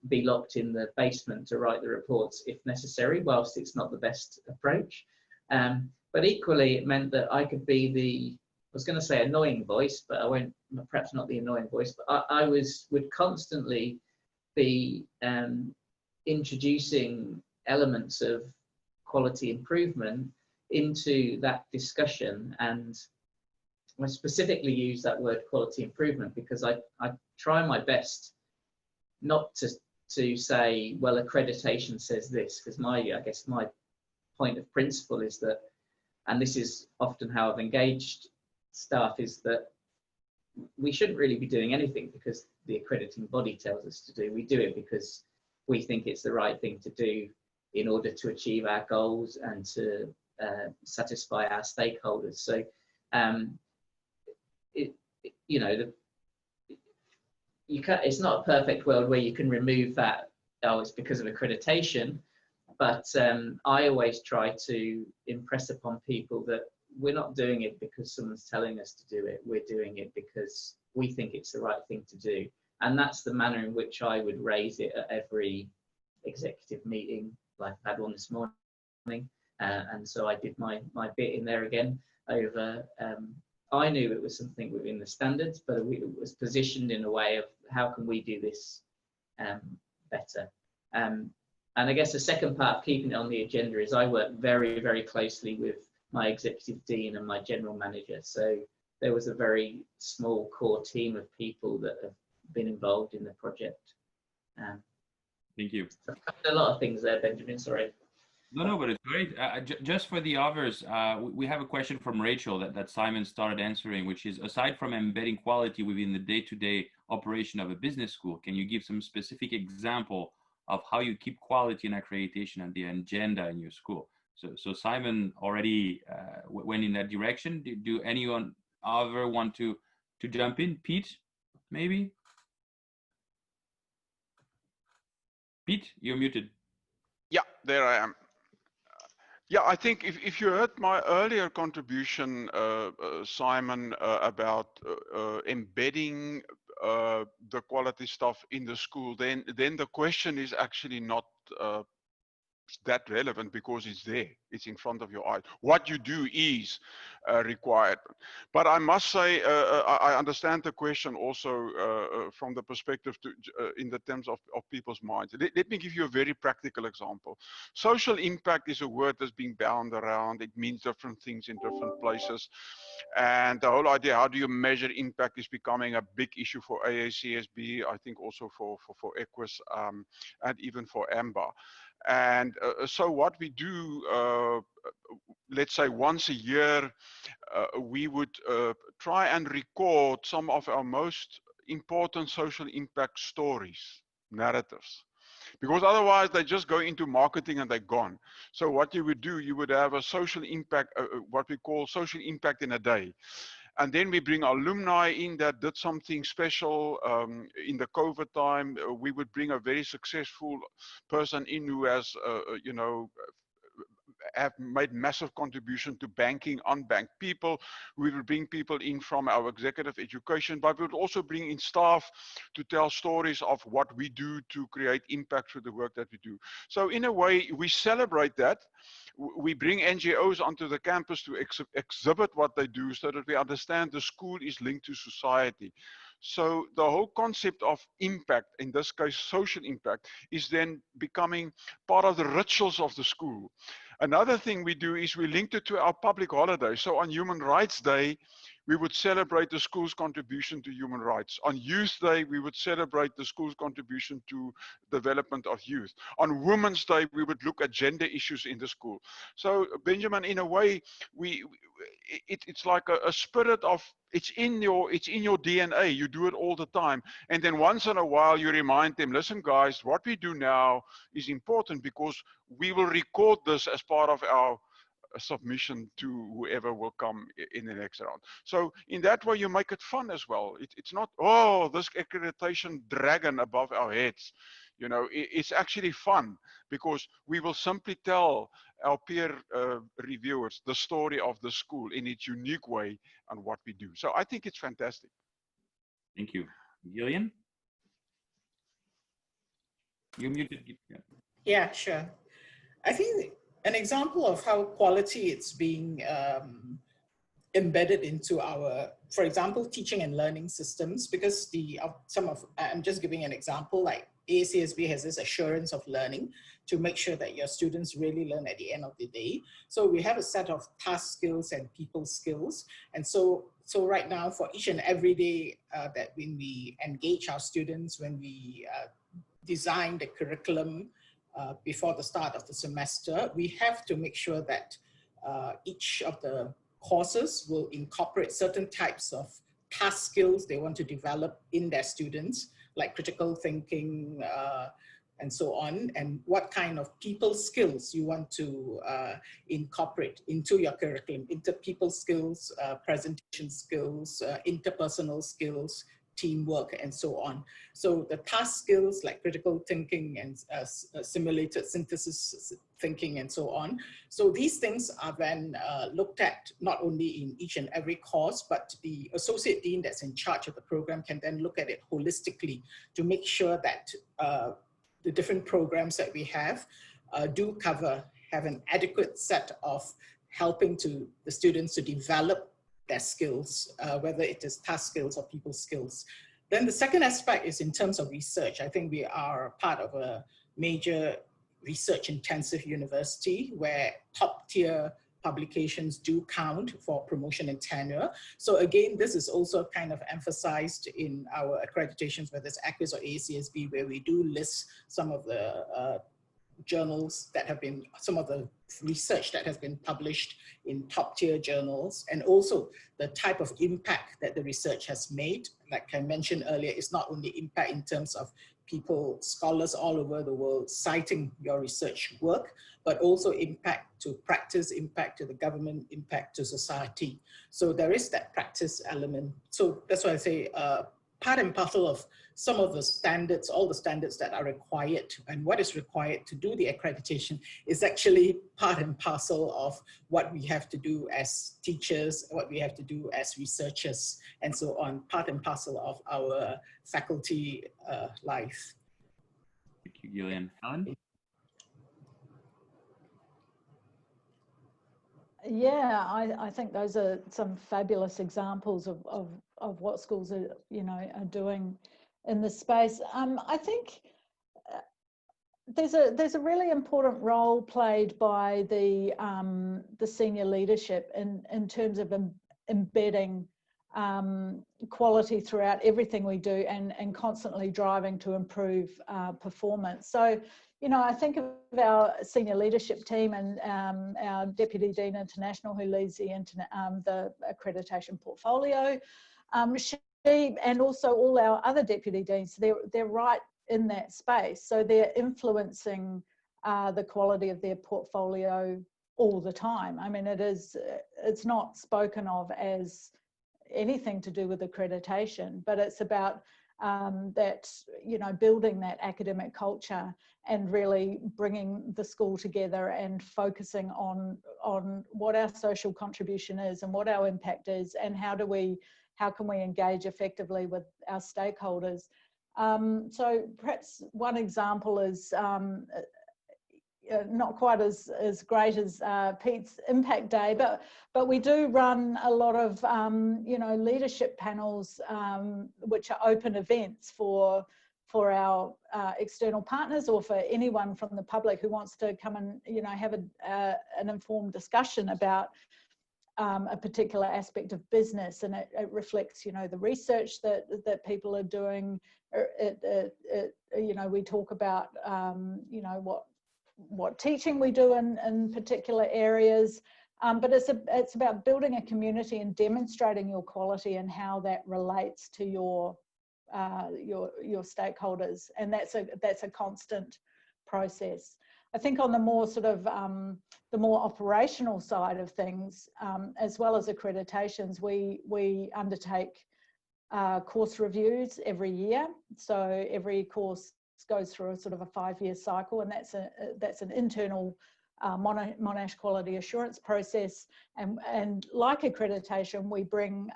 be locked in the basement to write the reports if necessary, whilst it's not the best approach. But equally, it meant that I could be I was going to say annoying voice, but I won't, perhaps not the annoying voice, but I would constantly be introducing elements of quality improvement into that discussion. And I specifically use that word quality improvement because I try my best not to say, well, accreditation says this, because I guess my point of principle is that, and this is often how I've engaged staff, is that we shouldn't really be doing anything because the accrediting body tells us to do. We do it because we think it's the right thing to do in order to achieve our goals and to satisfy our stakeholders. So, it's not a perfect world where you can remove that, oh, it's because of accreditation, but I always try to impress upon people that we're not doing it because someone's telling us to do it. We're doing it because we think it's the right thing to do. And that's the manner in which I would raise it at every executive meeting, like I had one this morning. And so I did my bit in there again over, I knew it was something within the standards, but it was positioned in a way of how can we do this better. And I guess the second part of keeping it on the agenda is I work very, very closely with my executive dean and my general manager. So there was a very small core team of people that have been involved in the project. Thank you. A lot of things there, Benjamin, sorry. No, but it's great. Just for the others, we have a question from Rachel that Simon started answering, which is, aside from embedding quality within the day-to-day operation of a business school, can you give some specific example of how you keep quality and accreditation at the agenda in your school? So Simon already went in that direction. Do anyone other want to jump in? Pete, maybe? Pete, you're muted. Yeah, there I am. Yeah, I think if you heard my earlier contribution, Simon, about embedding the quality stuff in the school, then the question is actually not that relevant because it's there, it's in front of your eyes. What you do is required. But I must say, I understand the question also from the perspective in the terms of people's minds. Let me give you a very practical example. Social impact is a word that's being bound around. It means different things in different places. And the whole idea, how do you measure impact, is becoming a big issue for AACSB, I think also for EQUIS, and even for AMBA. And so what we do, let's say once a year, we would try and record some of our most important social impact stories, narratives. because otherwise they just go into marketing and they're gone. So what you would do, you would have a social impact, what we call social impact in a day. And then we bring alumni in that did something special in the COVID time. We would bring a very successful person in who has, you know, have made massive contribution to banking, unbanked people. We will bring people in from our executive education, but we would also bring in staff to tell stories of what we do to create impact through the work that we do. So in a way, we celebrate that. We bring NGOs onto the campus to exhibit what they do so that we understand the school is linked to society. So the whole concept of impact, in this case social impact, is then becoming part of the rituals of the school. Another thing we do is we link it to our public holidays. So on Human Rights Day, we would celebrate the school's contribution to human rights. On Youth Day, we would celebrate the school's contribution to development of youth. On Women's Day, we would look at gender issues in the school. So Benjamin, in a way, it's like a spirit of, it's in your DNA. You do it all the time. And then once in a while, you remind them, listen, guys, what we do now is important because we will record this as part of our submission to whoever will come in the next round. So in that way, you make it fun as well. It's not, oh, this accreditation dragon above our heads. You know, it's actually fun because we will simply tell our peer reviewers the story of the school in its unique way and what we do. So I think it's fantastic. Thank you. Gillian? You muted. Yeah, sure. I think an example of how quality it's being embedded into our, for example, teaching and learning systems, because I'm just giving an example, like AACSB has this assurance of learning to make sure that your students really learn at the end of the day. So we have a set of task skills and people skills. And so right now, for each and every day that when we engage our students, when we design the curriculum, before the start of the semester, we have to make sure that each of the courses will incorporate certain types of task skills they want to develop in their students, like critical thinking and so on, and what kind of people skills you want to incorporate into your curriculum, interpeople skills, presentation skills, interpersonal skills, teamwork, and so on. So the task skills like critical thinking and simulated synthesis thinking and so on. So these things are then looked at not only in each and every course, but the associate dean that's in charge of the program can then look at it holistically to make sure that the different programs that we have do have an adequate set of helping to the students to develop their skills, whether it is task skills or people skills. Then the second aspect is in terms of research. I think we are part of a major research intensive university where top tier publications do count for promotion and tenure. So again, this is also kind of emphasized in our accreditations, whether it's EQUIS or AACSB, where we do list some of the journals that have been, some of the research that has been published in top tier journals, and also the type of impact that the research has made. Like I mentioned earlier, it's not only impact in terms of people, scholars all over the world citing your research work, but also impact to practice, impact to the government, impact to society. So there is that practice element. So that's why I say part and parcel of some of the standards, all the standards that are required, and what is required to do the accreditation is actually part and parcel of what we have to do as teachers, what we have to do as researchers, and so on, part and parcel of our faculty life. Thank you, Gillian. Helen? Yeah, I think those are some fabulous examples of what schools are, are doing in this space. I think there's a really important role played by the senior leadership in terms of embedding quality throughout everything we do and constantly driving to improve performance. So, I think of our senior leadership team and our Deputy Dean International, who leads the accreditation portfolio. She and also all our other deputy deans, they're right in that space. So they're influencing the quality of their portfolio all the time. I mean, it's not spoken of as anything to do with accreditation, but it's about that, you know, building that academic culture and really bringing the school together and focusing on what our social contribution is and what our impact is, and how can we engage effectively with our stakeholders. So perhaps one example is not quite as great as Pete's Impact Day, but we do run a lot of you know, leadership panels, which are open events for our external partners, or for anyone from the public who wants to come and, you know, have an informed discussion about a particular aspect of business, and it reflects, you know, the research that people are doing. You know, we talk about you know, what teaching we do in particular areas, but it's about building a community and demonstrating your quality and how that relates to your stakeholders, and that's a constant process. I think on the more sort of the more operational side of things, as well as accreditations, we undertake course reviews every year. So every course goes through a sort of a 5-year cycle, and that's an internal Monash quality assurance process. And like accreditation, we bring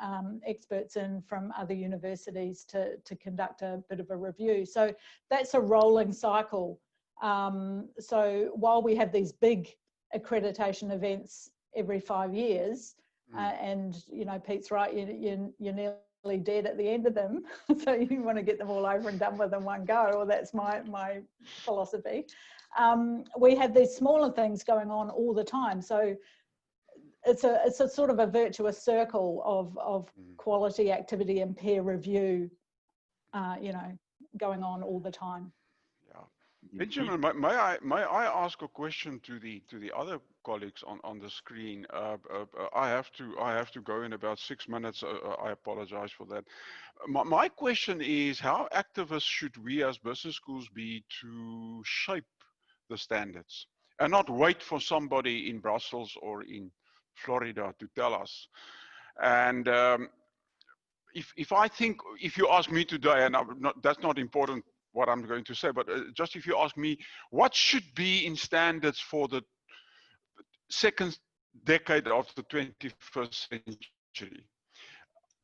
experts in from other universities to conduct a bit of a review. So that's a rolling cycle. So while we have these big accreditation events every 5 years, and, you know, Pete's right, you're nearly dead at the end of them, so you want to get them all over and done with in one go, or that's my philosophy. We have these smaller things going on all the time, so it's a sort of a virtuous circle of quality, activity and peer review, you know, going on all the time. Benjamin, may I ask a question to the other colleagues on the screen? I have to go in about 6 minutes. I apologize for that. My question is, how activist should we as business schools be to shape the standards, and not wait for somebody in Brussels or in Florida to tell us? And if you ask me today, and that's not important what I'm going to say, but just if you ask me, what should be in standards for the second decade of the 21st century?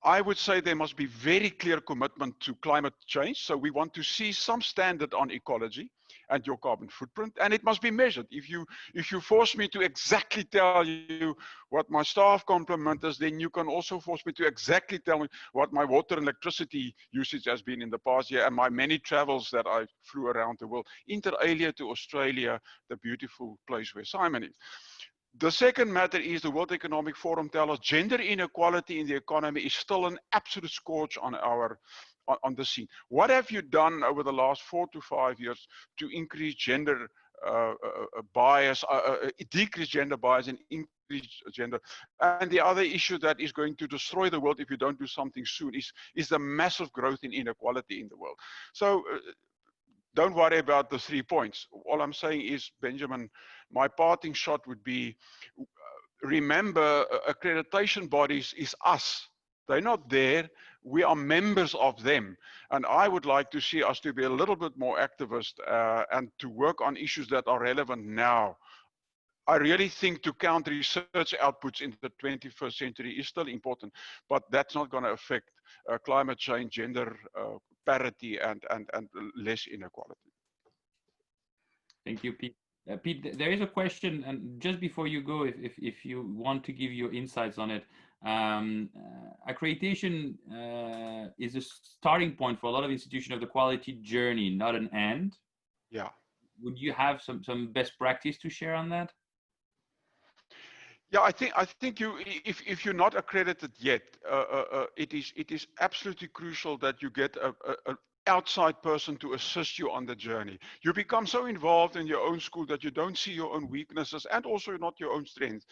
I would say there must be very clear commitment to climate change. So we want to see some standard on ecology and your carbon footprint, and it must be measured. If you force me to exactly tell you what my staff complement is, then you can also force me to exactly tell me what my water and electricity usage has been in the past year, and my many travels that I flew around the world, inter alia to Australia, the beautiful place where Simon is. The second matter is the World Economic Forum tells us gender inequality in the economy is still an absolute scourge on the scene. What have you done over the last 4 to 5 years to increase gender bias, decrease gender bias and increase gender? And the other issue that is going to destroy the world if you don't do something soon is the massive growth in inequality in the world. So don't worry about the 3 points. All I'm saying is, Benjamin, my parting shot would be, remember, accreditation bodies is us. They're not there. We are members of them. And I would like to see us to be a little bit more activist and to work on issues that are relevant now. I really think to count research outputs in the 21st century is still important, but that's not going to affect climate change, gender parity, and less inequality. Thank you, Pete. Pete, there is a question, and just before you go, if you want to give your insights on it, accreditation is a starting point for a lot of institutions of the quality journey, not an end. Yeah. Would you have some best practice to share on that? Yeah, I think you, if you're not accredited yet, it is absolutely crucial that you get an outside person to assist you on the journey. You become so involved in your own school that you don't see your own weaknesses and also not your own strengths.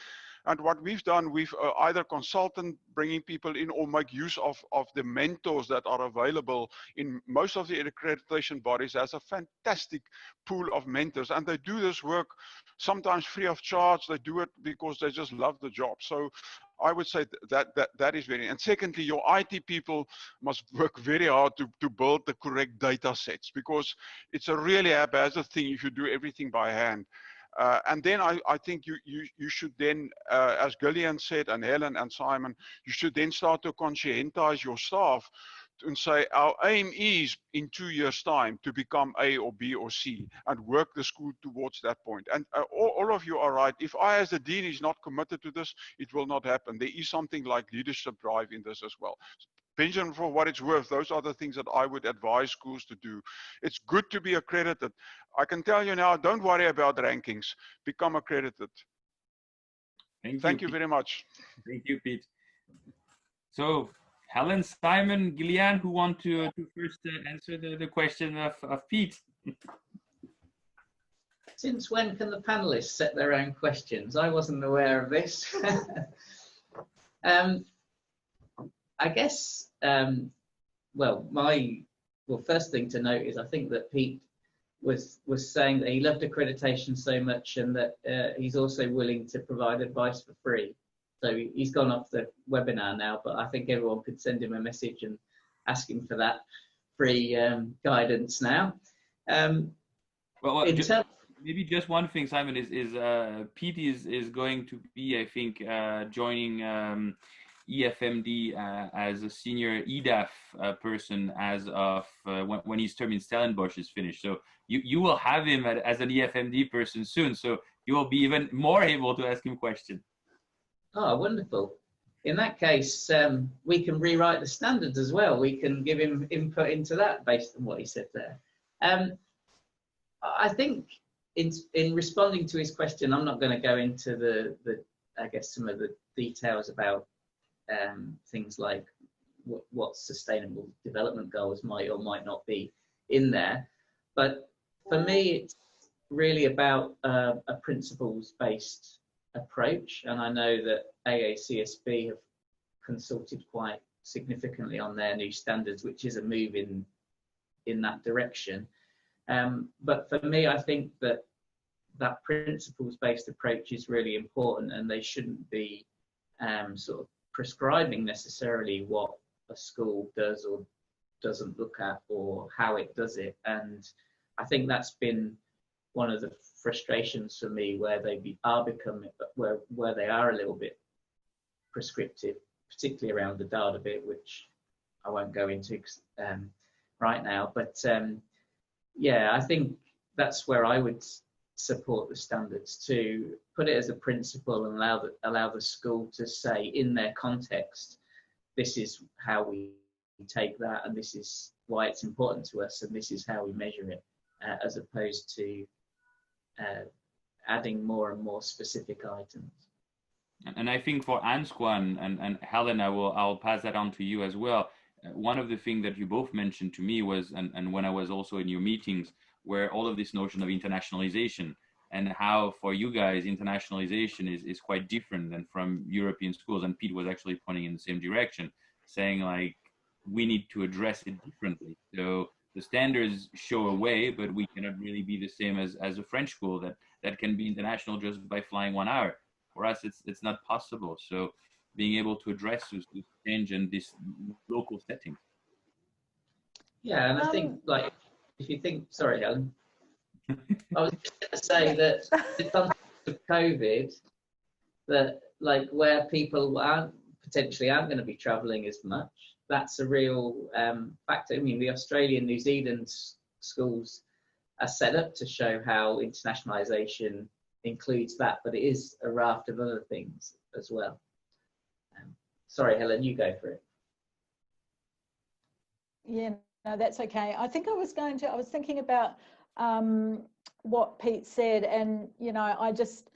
And what we've done, we've either consultant bringing people in or make use of the mentors that are available in most of the accreditation bodies. Has a fantastic pool of mentors, and they do this work sometimes free of charge. They do it because they just love the job. So I would say that is very, and secondly, your IT people must work very hard to build the correct data sets, because it's a really haphazard thing if you do everything by hand. And then I think you should then, as Gillian said, and Helen and Simon, you should then start to conscientize your staff and say, our aim is in 2 years' time to become A or B or C, and work the school towards that point. And all of you are right. If I as the dean is not committed to this, it will not happen. There is something like leadership drive in this as well. Benjamin, for what it's worth, those are the things that I would advise schools to do. It's good to be accredited. I can tell you now, don't worry about rankings. Become accredited. Thank you very much. Thank you, Pete. So, Helen, Simon, Gillian, who want to first answer the question of Pete? Since when can the panelists set their own questions? I wasn't aware of this. I guess, first thing to note is I think that Pete was saying that he loved accreditation so much, and that he's also willing to provide advice for free. So he's gone off the webinar now, but I think everyone could send him a message and ask him for that free guidance now. Maybe just one thing, Simon, is Pete is going to be, I think, joining EFMD as a senior EDAF person as of when his term in Stellenbosch is finished. So you will have him as an EFMD person soon. So you will be even more able to ask him questions. Oh, wonderful. In that case, we can rewrite the standards as well. We can give him input into that based on what he said there. I think in responding to his question, I'm not going to go into I guess, some of the details about things like what sustainable development goals might or might not be in there. But for me, it's really about a principles-based approach. And I know that AACSB have consulted quite significantly on their new standards, which is a move in that direction. But for me, I think that principles-based approach is really important, and they shouldn't be sort of prescribing necessarily what a school does or doesn't look at, or how it does it. And I think that's been one of the frustrations for me, where they are becoming, where they are a little bit prescriptive, particularly around the data bit, which I won't go into right now. But yeah, I think that's where I would support the standards, to put it as a principle and allow the school to say in their context, this is how we take that, and this is why it's important to us, and this is how we measure it, as opposed to adding more and more specific items. And I think for ANZQAN, and Helen, I'll pass that on to you as well. One of the things that you both mentioned to me was, and when I was also in your meetings, where all of this notion of internationalization, and how for you guys internationalization is quite different than from European schools. And Pete was actually pointing in the same direction, saying like we need to address it differently. So the standards show a way, but we cannot really be the same as a French school that can be international just by flying 1 hour. For us, it's not possible. So being able to address this change in this local setting. Yeah, and I think, like, if you think, sorry, Helen, I was just going to say that in the context of COVID, that like where people potentially aren't going to be travelling as much, that's a real factor. I mean, the Australian, New Zealand schools are set up to show how internationalisation includes that, but it is a raft of other things as well. Sorry, Helen, you go for it. Yeah, no, that's okay. I think I was thinking about what Pete said, and you know, I just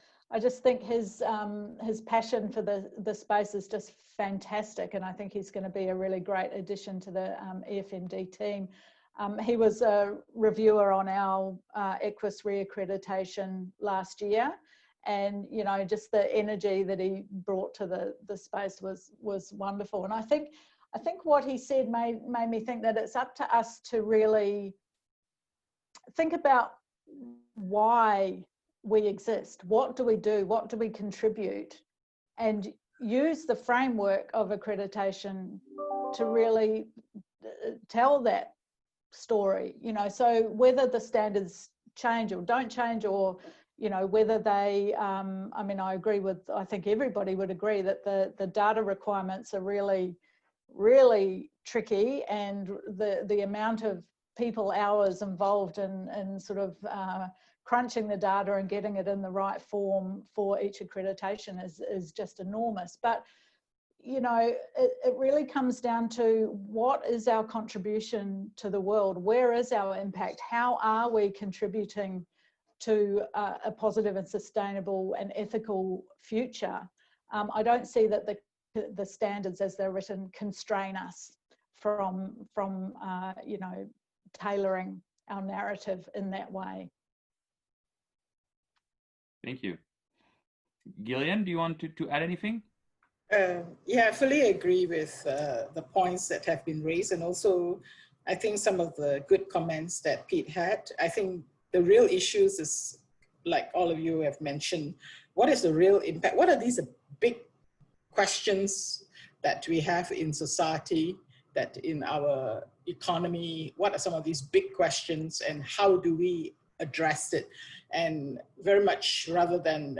think his passion for the space is just fantastic, and I think he's going to be a really great addition to the EFMD team. He was a reviewer on our EQUIS reaccreditation last year, and you know, just the energy that he brought to the space was wonderful. And I think what he said made me think that it's up to us to really think about why we exist. What do we do? What do we contribute? And use the framework of accreditation to really tell that story, you know. So whether the standards change or don't change, or you know, whether they I mean, I think everybody would agree that the data requirements are really tricky, and the amount of people hours involved in sort of crunching the data and getting it in the right form for each accreditation is just enormous. But you know, it really comes down to what is our contribution to the world? Where is our impact? How are we contributing to a positive and sustainable and ethical future? I don't see that the standards as they're written constrain us from you know, tailoring our narrative in that way. Thank you. Gillian, do you want to add anything? Yeah, I fully agree with the points that have been raised, and also I think some of the good comments that Pete had. I think the real issues is, like all of you have mentioned, what is the real impact? What are these big questions that we have in society, that in our economy? What are some of these big questions, and how do we address it? And very much rather than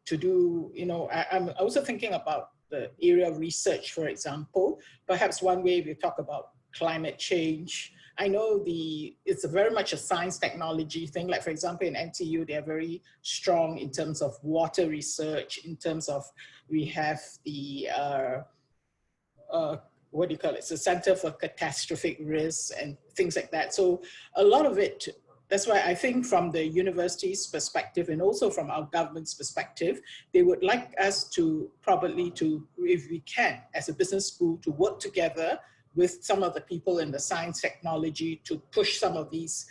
to do, you know, I'm also thinking about the area of research, for example. Perhaps one way we talk about climate change. I know it's very much a science technology thing. Like for example, in NTU, they are very strong in terms of water research, in terms of, we have the, what do you call it? It's the Center for Catastrophic Risks and things like that. So a lot of it, that's why I think from the university's perspective and also from our government's perspective, they would like us to probably if we can, as a business school, to work together with some of the people in the science technology to push some of these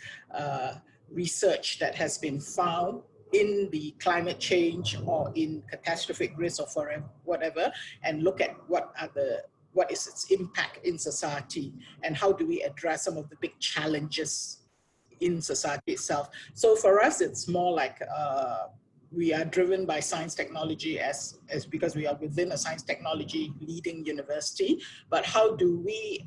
research that has been found in the climate change or in catastrophic risk or forever, whatever, and look at what is its impact in society, and how do we address some of the big challenges in society itself. So for us, it's more like we are driven by science technology as because we are within a science technology leading university, but how do we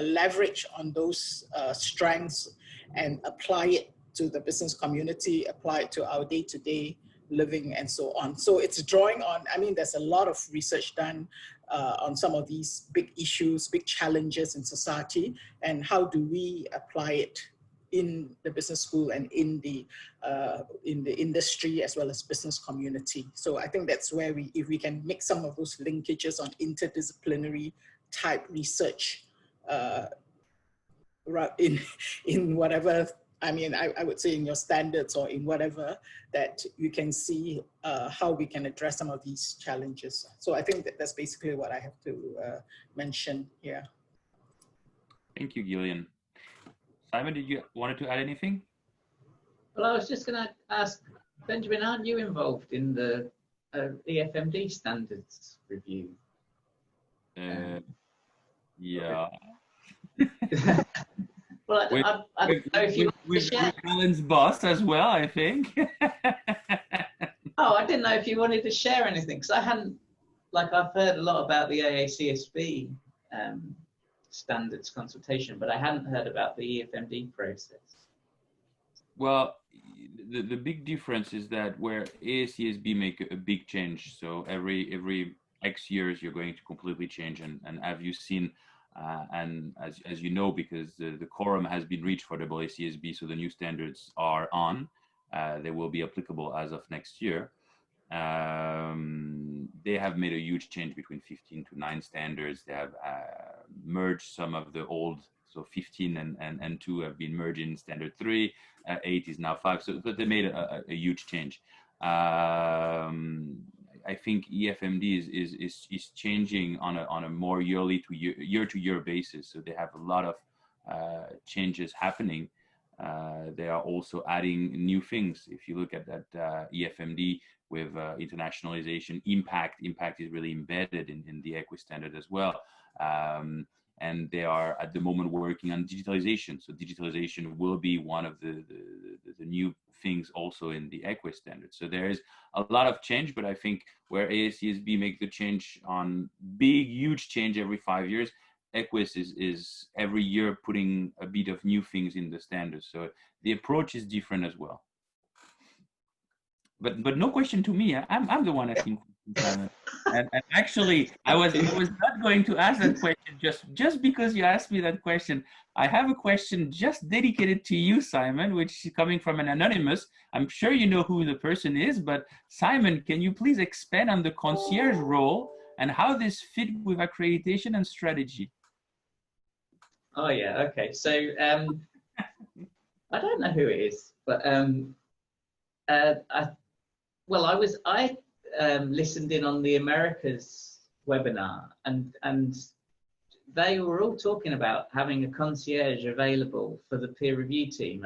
leverage on those strengths and apply it to the business community, apply it to our day-to-day living and so on. So it's drawing on, I mean, there's a lot of research done on some of these big issues, big challenges in society, and how do we apply it in the business school and in the industry as well as business community. So I think that's where if we can make some of those linkages on interdisciplinary type research in whatever, I mean, I would say in your standards or in whatever, that you can see how we can address some of these challenges. So I think that's basically what I have to mention here. Thank you, Gillian. Simon, did you wanted to add anything? Well, I was just going to ask, Benjamin, aren't you involved in the EFMD standards review? Yeah. Well, I don't know if you want to share. Helen's boss as well, I think. Oh, I didn't know if you wanted to share anything, because I hadn't, like, I've heard a lot about the AACSB standards consultation, but I hadn't heard about the EFMD process. Well, the big difference is that where AACSB make a big change, so every X years you're going to completely change, and have you seen, and as you know, because the quorum has been reached for AACSB, so the new standards are on, they will be applicable as of next year. They have made a huge change between 15 to 9 standards. They have merged some of the old, so 15 and 2 have been merged in standard 3, 8 is now 5, so they made a huge change. I think EFMD is changing on a more year to year basis, so they have a lot of changes happening. They are also adding new things. If you look at that EFMD with internationalization, impact is really embedded in the EQUIS standard as well. And they are at the moment working on digitalization. So digitalization will be one of the new things also in the EQUIS standard. So there is a lot of change, but I think where AACSB make the change on big, huge change every 5 years, EQUIS is every year putting a bit of new things in the standard. So the approach is different as well. But no question to me. I'm the one asking questions. And actually, I was not going to ask that question just because you asked me that question. I have a question just dedicated to you, Simon, which is coming from an anonymous. I'm sure you know who the person is, but Simon, can you please expand on the concierge role and how this fit with accreditation and strategy? Oh yeah, okay. So I don't know who it is, but I listened in on the Americas webinar, and they were all talking about having a concierge available for the peer review team.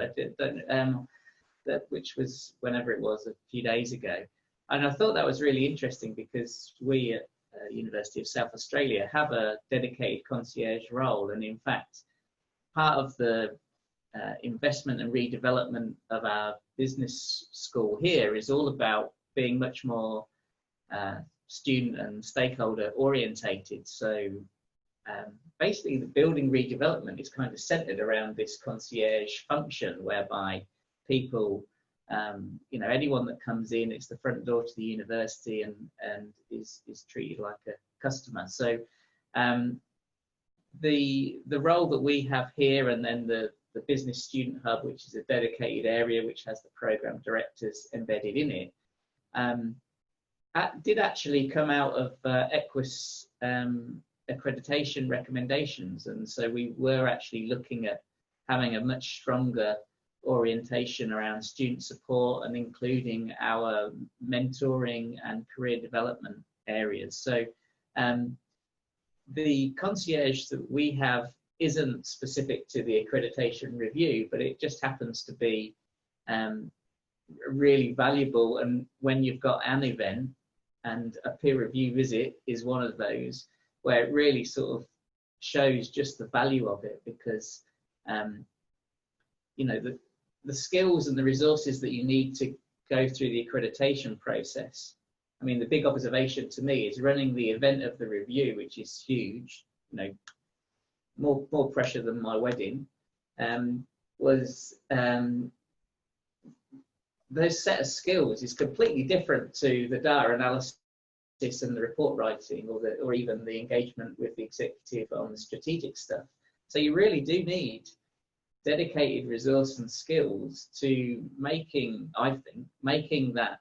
Which was whenever it was, a few days ago, and I thought that was really interesting because we at University of South Australia have a dedicated concierge role, and in fact, part of the investment and redevelopment of our business school here is all about being much more student and stakeholder orientated. So basically the building redevelopment is kind of centered around this concierge function, whereby people, anyone that comes in, it's the front door to the university and is treated like a customer. So the role that we have here, and then the business student hub, which is a dedicated area which has the program directors embedded in it, did actually come out of EQUIS accreditation recommendations. And so we were actually looking at having a much stronger orientation around student support and including our mentoring and career development areas. So the concierge that we have isn't specific to the accreditation review, but it just happens to be really valuable. And when you've got an event, and a peer review visit is one of those, where it really sort of shows just the value of it, because the skills and the resources that you need to go through the accreditation process. I mean, the big observation to me is running the event of the review, which is huge, more pressure than my wedding, those set of skills is completely different to the data analysis and the report writing, or even the engagement with the executive on the strategic stuff. So you really do need dedicated resource and skills to making that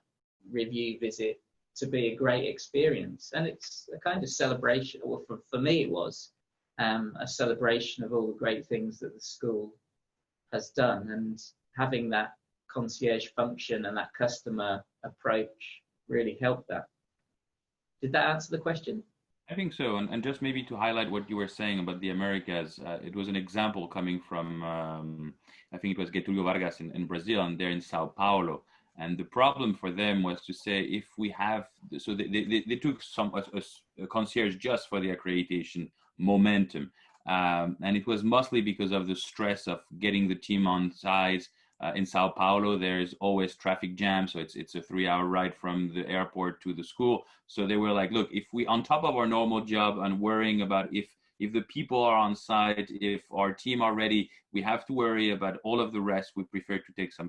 review visit to be a great experience. And it's a kind of celebration, or for me it was a celebration of all the great things that the school has done, and having that concierge function and that customer approach really helped that. Did that answer the question? I think so. And just maybe to highlight what you were saying about the Americas, it was an example coming from, I think it was Getulio Vargas in Brazil, and they're in Sao Paulo. And the problem for them was to say, if we have, so they took a concierge just for the accreditation momentum. And it was mostly because of the stress of getting the team on site. In Sao Paulo, there's always traffic jam, so it's a 3-hour ride from the airport to the school. So they were like, look, if we, on top of our normal job and worrying about if the people are on site, if our team are ready, we have to worry about all of the rest. We prefer to take some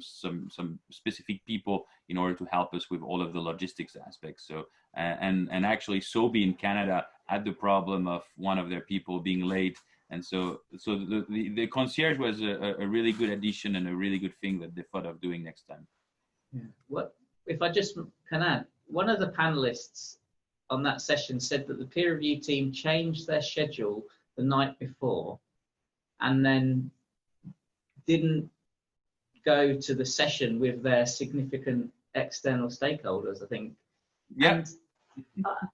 specific people in order to help us with all of the logistics aspects. So and actually SOBI in Canada had the problem of one of their people being late. And so the concierge was a really good addition and a really good thing that they thought of doing next time. Yeah. What if I just can add? One of the panelists on that session said that the peer review team changed their schedule the night before, and then didn't go to the session with their significant external stakeholders, I think. Yeah.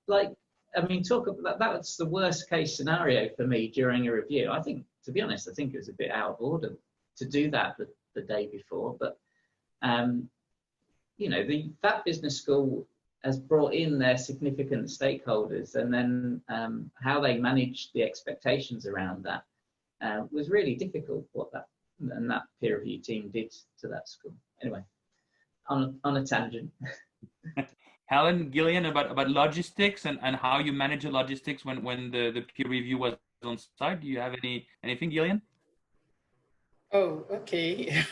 And, I mean, talk about that's the worst case scenario for me during a review. I think, to be honest, I think it was a bit out of order to do that the day before. But you know, that business school has brought in their significant stakeholders, and then how they managed the expectations around that was really difficult. What that peer review team did to that school. Anyway, on a tangent. Helen, Gillian, about logistics and how you manage the logistics when the peer review was on site. Do you have anything, Gillian? Oh, okay.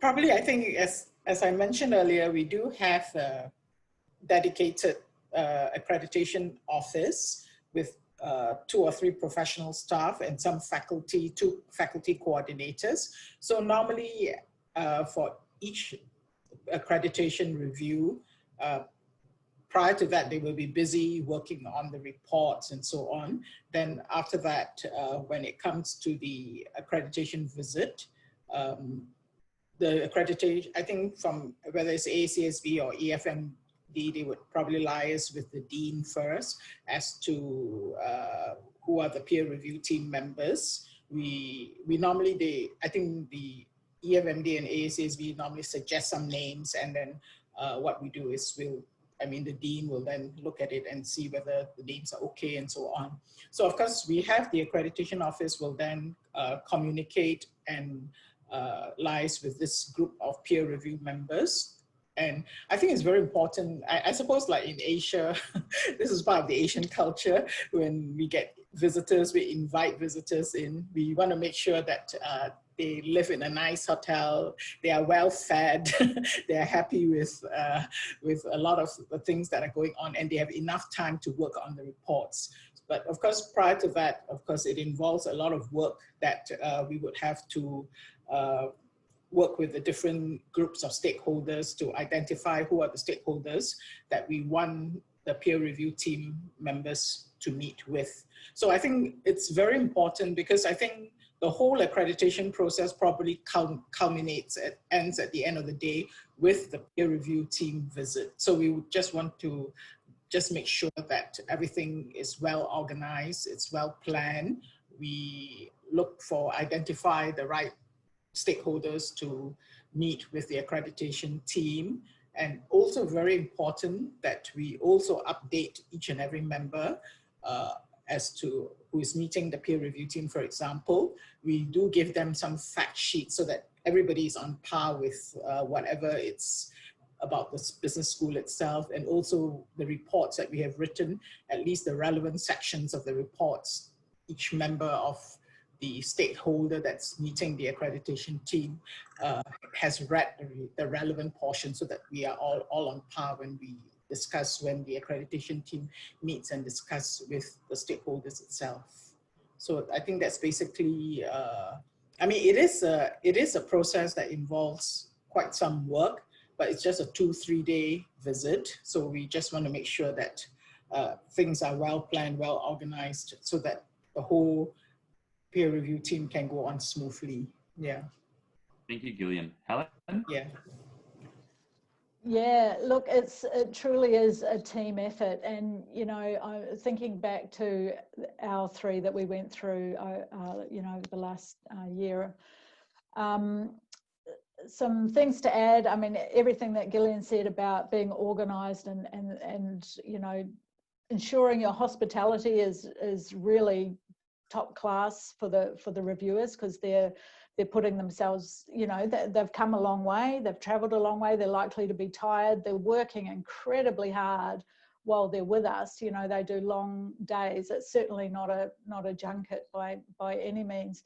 Probably, I think as I mentioned earlier, we do have a dedicated accreditation office with 2 or 3 professional staff and some faculty, 2 faculty coordinators. So normally for each accreditation review, prior to that, they will be busy working on the reports and so on. Then after that, when it comes to the accreditation visit, the accreditation, I think from whether it's AACSB or EFMD, they would probably liaise with the dean first as to who are the peer review team members. We normally, I think the EFMD and AACSB normally suggest some names, and then what we do is the dean will then look at it and see whether the names are okay and so on. So of course, we have the accreditation office will then communicate and liaise with this group of peer review members. And I think it's very important. I suppose like in Asia, this is part of the Asian culture. When we get visitors, we invite visitors in. We want to make sure that they live in a nice hotel, they are well fed, they are happy with a lot of the things that are going on, and they have enough time to work on the reports. But of course, prior to that, of course, it involves a lot of work that we would have to work with the different groups of stakeholders to identify who are the stakeholders that we want the peer review team members to meet with. So I think it's very important, because I think the whole accreditation process probably culminates, ends at the end of the day with the peer review team visit. So we would just want to just make sure that everything is well organized, it's well planned. We identify the right stakeholders to meet with the accreditation team. And also very important that we also update each and every member as to who is meeting the peer review team. For example, we do give them some fact sheets so that everybody is on par with whatever it's about the business school itself, and also the reports that we have written, at least the relevant sections of the reports. Each member of the stakeholder that's meeting the accreditation team has read the relevant portion, so that we are all on par when the accreditation team meets and discuss with the stakeholders itself. So I think that's basically, it is a process that involves quite some work, but it's just a 2-3 day visit. So we just want to make sure that things are well planned, well organized, so that the whole peer review team can go on smoothly. Yeah. Thank you, Gillian. Helen? Yeah. Yeah, look, it truly is a team effort. And, you know, I'm thinking back to our 3 that we went through, over the last year. Some things to add. I mean, everything that Gillian said about being organised and you know, ensuring your hospitality is really top class for the reviewers, because they're putting themselves, you know, they've come a long way, they've travelled a long way, they're likely to be tired, they're working incredibly hard while they're with us. You know, they do long days. It's certainly not a junket by any means.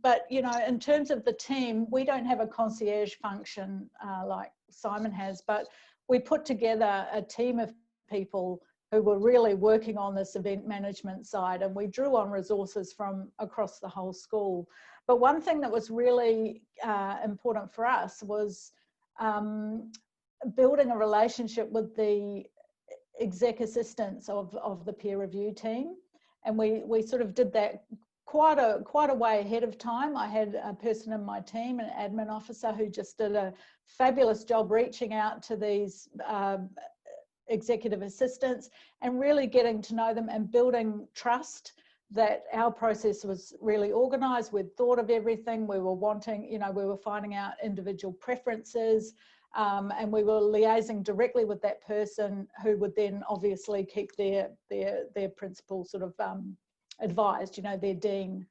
But, you know, in terms of the team, we don't have a concierge function like Simon has, but we put together a team of people who were really working on this event management side, and we drew on resources from across the whole school. But one thing that was really important for us was building a relationship with the exec assistants of the peer review team. And we sort of did that quite a way ahead of time. I had a person in my team, an admin officer, who just did a fabulous job reaching out to these executive assistants and really getting to know them and building trust that our process was really organised. We'd thought of everything. We were wanting, you know, we were finding out individual preferences, and we were liaising directly with that person, who would then obviously keep their principal sort of advised, you know, their dean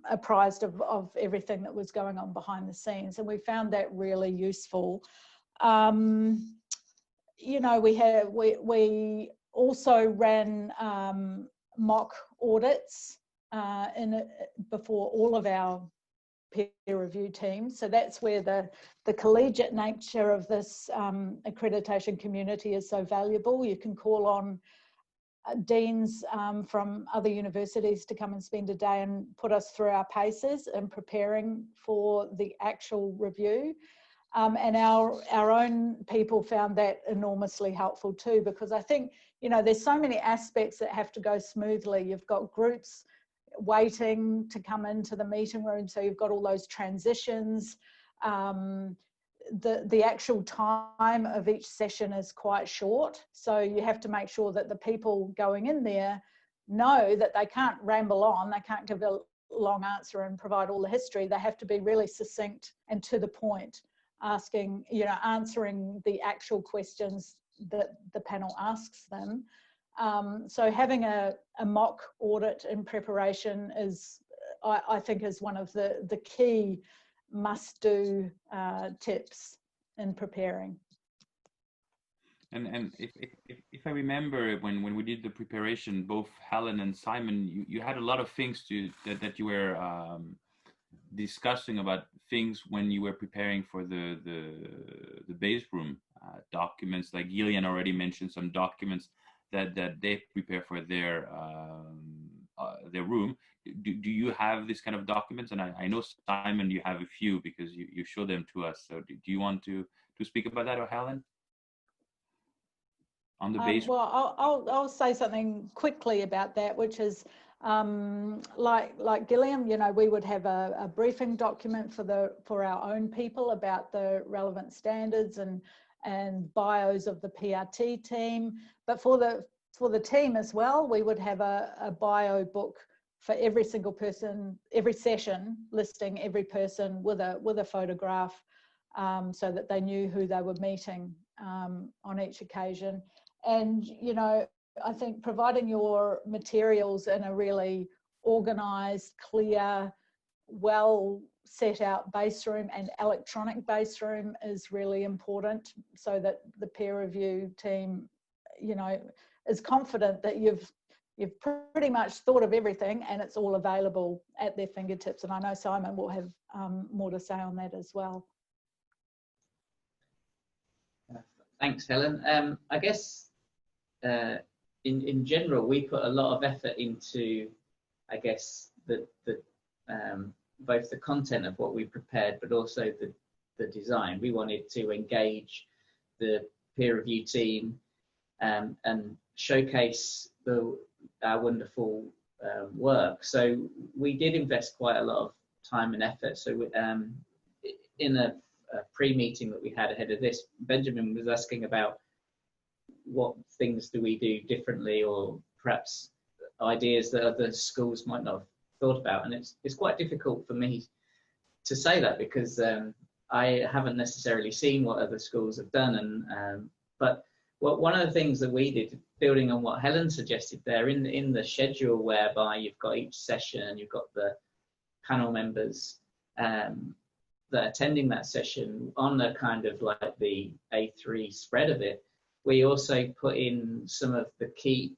apprised of everything that was going on behind the scenes. And we found that really useful. You know, we also ran mock audits before all of our peer review teams. So that's where the collegiate nature of this accreditation community is so valuable. You can call on deans from other universities to come and spend a day and put us through our paces and preparing for the actual review. And our own people found that enormously helpful too, because I think, you know, there's so many aspects that have to go smoothly. You've got groups waiting to come into the meeting room, so you've got all those transitions. The actual time of each session is quite short, so you have to make sure that the people going in there know that they can't ramble on, they can't give a long answer and provide all the history. They have to be really succinct and to the point, asking, you know, answering the actual questions that the panel asks them. So having a mock audit in preparation is, I think, is one of the key must-do tips in preparing. And if I remember, when we did the preparation, both Helen and Simon, you had a lot of things that you were discussing about things when you were preparing for the base room documents. Like Gillian already mentioned some documents that they prepare for their room. Do you have this kind of documents? And I know, Simon, you have a few because you show them to us. So do you want to speak about that, or Helen? On the base? Well, I'll say something quickly about that, which is like Gillian, you know, we would have a briefing document for our own people about the relevant standards and bios of the PRT team. But for the team as well, we would have a bio book for every single person, every session, listing every person with a photograph, so that they knew who they were meeting on each occasion. And, you know, I think providing your materials in a really organised, clear, well set out base room and electronic base room is really important, so that the peer review team, you know, is confident that you've pretty much thought of everything and it's all available at their fingertips. And I know Simon will have more to say on that as well. Thanks, Helen. I guess in general, we put a lot of effort into, I guess, both the content of what we prepared, but also the design. We wanted to engage the peer review team and showcase our wonderful work. So we did invest quite a lot of time and effort. So in a pre-meeting that we had ahead of this, Benjamin was asking about what things do we do differently, or perhaps ideas that other schools might not have thought about. And it's quite difficult for me to say that, because I haven't necessarily seen what other schools have done. But one of the things that we did, building on what Helen suggested there, in the schedule whereby you've got each session, you've got the panel members that are attending that session on the kind of like the A3 spread of it, we also put in some of the key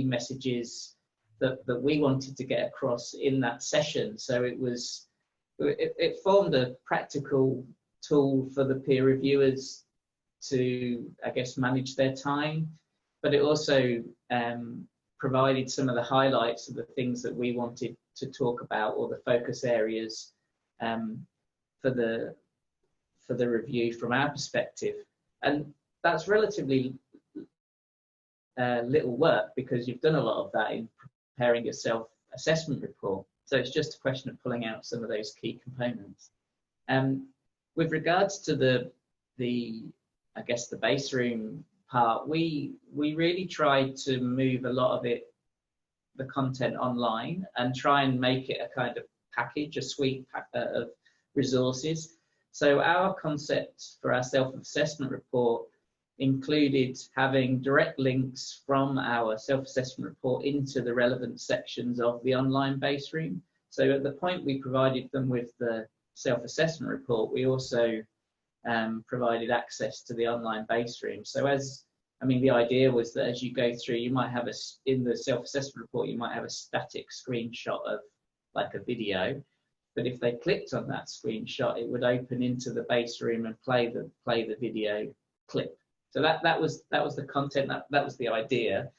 messages that we wanted to get across in that session. So it formed a practical tool for the peer reviewers to, I guess, manage their time, but it also provided some of the highlights of the things that we wanted to talk about, or the focus areas for the review from our perspective. And that's relatively little work, because you've done a lot of that in preparing your self-assessment report. So it's just a question of pulling out some of those key components. With regards to the I guess the base room part, we really tried to move a lot of it the content online and try and make it a kind of package, a suite of resources. So our concept for our self-assessment report included having direct links from our self-assessment report into the relevant sections of the online base room. So at the point we provided them with the self-assessment report, we also provided access to the online base room. So the idea was that as you go through, you might have in the self-assessment report, you might have a static screenshot of like a video, but if they clicked on that screenshot, it would open into the base room and play the video clip. So that was the content, that was the idea.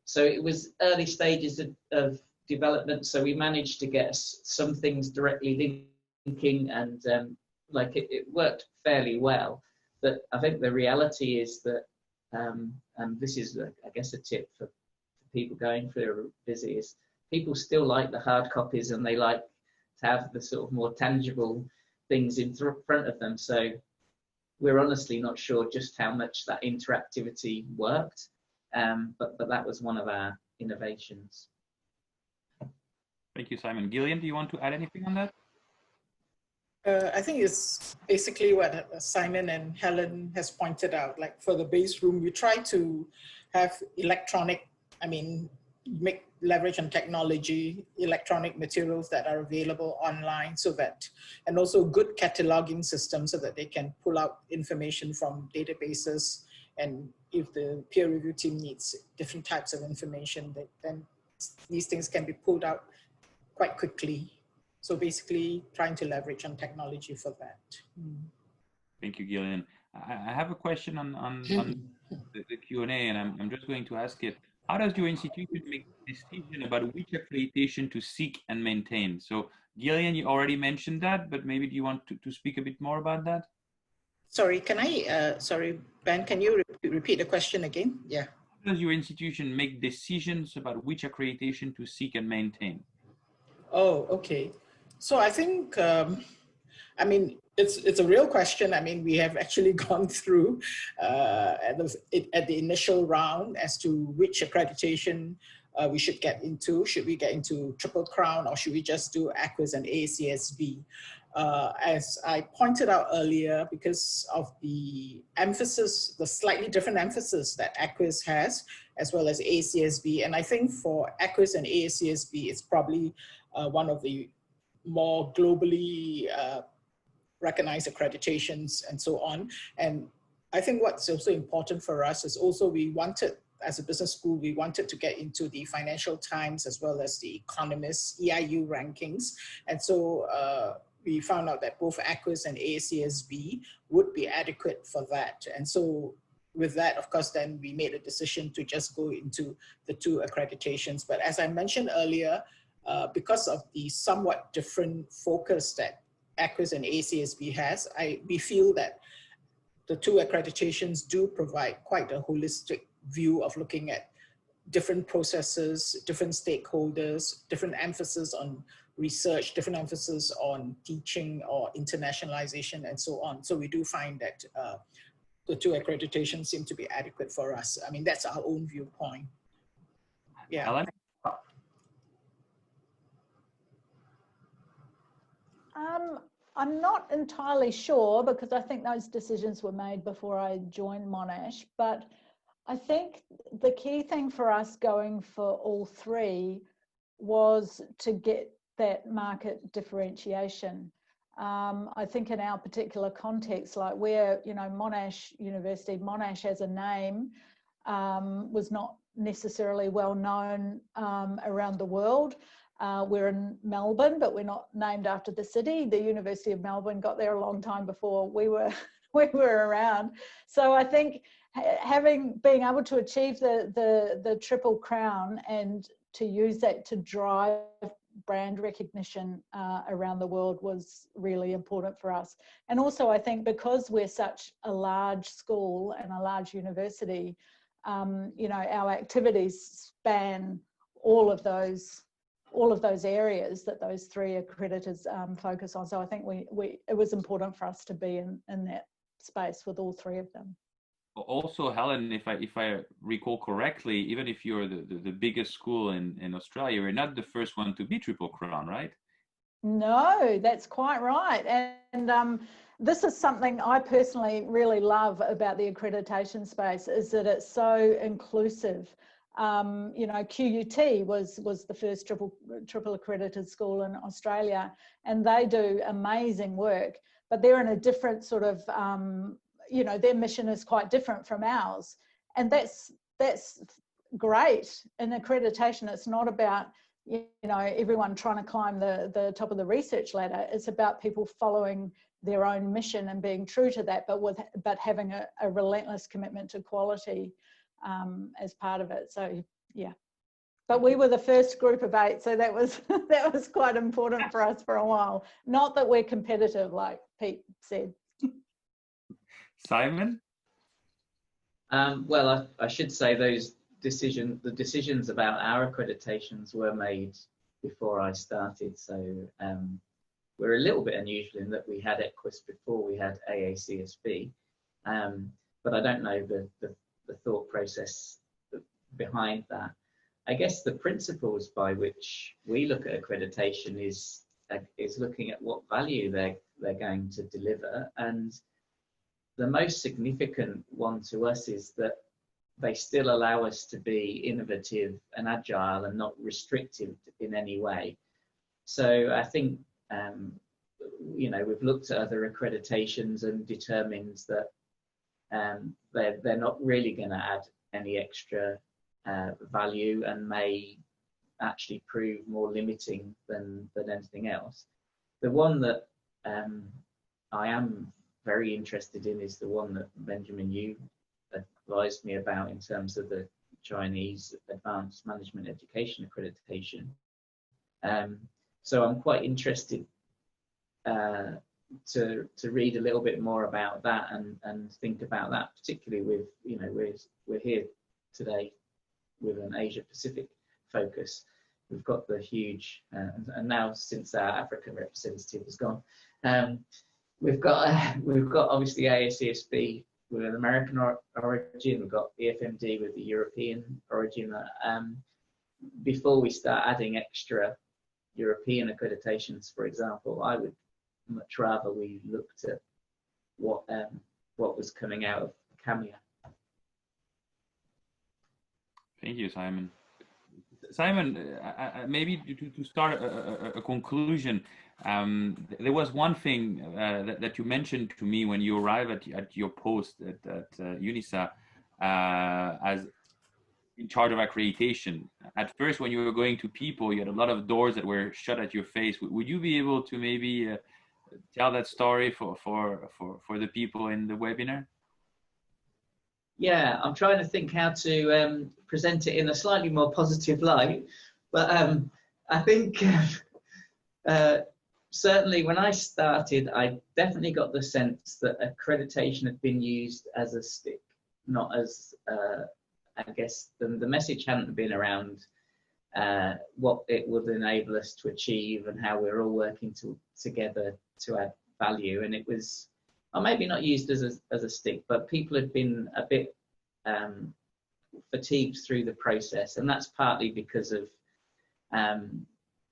So it was early stages of development. So we managed to get some things directly linking, and it worked fairly well. But I think the reality is that, and this is, I guess, a tip for people going for a visit, is people still like the hard copies and they like to have the sort of more tangible things in front of them. So we're honestly not sure just how much that interactivity worked, but that was one of our innovations. Thank you, Simon. Gillian, do you want to add anything on that? I think it's basically what Simon and Helen has pointed out. Like for the base room, we try to have electronic, leverage on technology, electronic materials that are available online, so that, and also good cataloging systems so that they can pull out information from databases. And if the peer review team needs different types of information, then these things can be pulled out quite quickly. So basically trying to leverage on technology for that. Thank you, Gillian. I have a question on the Q&A, and I'm just going to ask it. How does your institution make a decision about which accreditation to seek and maintain? So Gillian, you already mentioned that, but maybe do you want to speak a bit more about that? Sorry, sorry, Ben, can you repeat the question again? Yeah. How does your institution make decisions about which accreditation to seek and maintain? Oh, okay. So I think, it's a real question. We have actually gone through at the initial round as to which accreditation we should get into. Should we get into Triple Crown, or should we just do EQUIS and AACSB? As I pointed out earlier, because of the emphasis, the slightly different emphasis that EQUIS has, as well as AACSB. And I think for EQUIS and AACSB, it's probably one of the more globally recognized accreditations and so on. And I think what's also important for us is also we wanted, as a business school, we wanted to get into the Financial Times as well as the Economist EIU rankings. And so we found out that both EQUIS and AACSB would be adequate for that. And so with that, of course, then we made a decision to just go into the two accreditations. But as I mentioned earlier, because of the somewhat different focus that EQUIS and AACSB has, we feel that the two accreditations do provide quite a holistic view of looking at different processes, different stakeholders, different emphasis on research, different emphasis on teaching or internationalization and so on. So we do find that the two accreditations seem to be adequate for us. That's our own viewpoint. Yeah. Helen? I'm not entirely sure, because I think those decisions were made before I joined Monash, but I think the key thing for us going for all three was to get that market differentiation. I think in our particular context, like we're, Monash University, Monash as a name was not necessarily well known around the world. We're in Melbourne, but we're not named after the city. The University of Melbourne got there a long time before we were around. So I think being able to achieve the Triple Crown and to use that to drive brand recognition around the world was really important for us. And also I think because we're such a large school and a large university, our activities span all of those areas that those three accreditors focus on. So I think it was important for us to be in that space with all three of them. Also, Helen, if I recall correctly, even if you're the biggest school in Australia, you're not the first one to be Triple Crown, right? No, that's quite right. And this is something I personally really love about the accreditation space, is that it's so inclusive. You know, QUT was the first triple accredited school in Australia, and they do amazing work, but they're in a different sort of, you know, their mission is quite different from ours. And that's great. In accreditation, it's not about, you know, everyone trying to climb the top of the research ladder. It's about people following their own mission and being true to that, but having a relentless commitment to quality as part of it. So yeah, but we were the first group of 8, so that was that was quite important for us for a while. Not that we're competitive, like Pete said. Simon? Well, I should say the decisions about our accreditations were made before I started. So we're a little bit unusual in that we had EQUIS before we had AACSB, but I don't know the thought process behind that. I guess the principles by which we look at accreditation is looking at what value they're going to deliver, and the most significant one to us is that they still allow us to be innovative and agile and not restrictive in any way. So I think, you know, we've looked at other accreditations and determined that they're not really going to add any extra value and may actually prove more limiting than anything else. The one that I am very interested in is the one that Benjamin, you advised me about in terms of the Chinese Advanced Management Education Accreditation. So I'm quite interested to read a little bit more about that and think about that, particularly with, you know, we're here today with an Asia Pacific focus. We've got the huge, and now since our African representative has gone, we've got obviously AACSB with an American origin. We've got EFMD with the European origin. Before we start adding extra European accreditations, for example, I would much rather we looked at what was coming out of CAMIA. Thank you, Simon. Simon, maybe to start a conclusion, there was one thing that you mentioned to me when you arrived at your post at UniSA as in charge of accreditation. At first, when you were going to people, you had a lot of doors that were shut at your face. Would you be able to maybe tell that story for the people in the webinar? Yeah, I'm trying to think how to present it in a slightly more positive light, but I think certainly when I started, I definitely got the sense that accreditation had been used as a stick, not as, I guess the message hadn't been around what it would enable us to achieve and how we're all working together to add value. And it was, or maybe not used as a stick, but people had been a bit fatigued through the process, and that's partly because of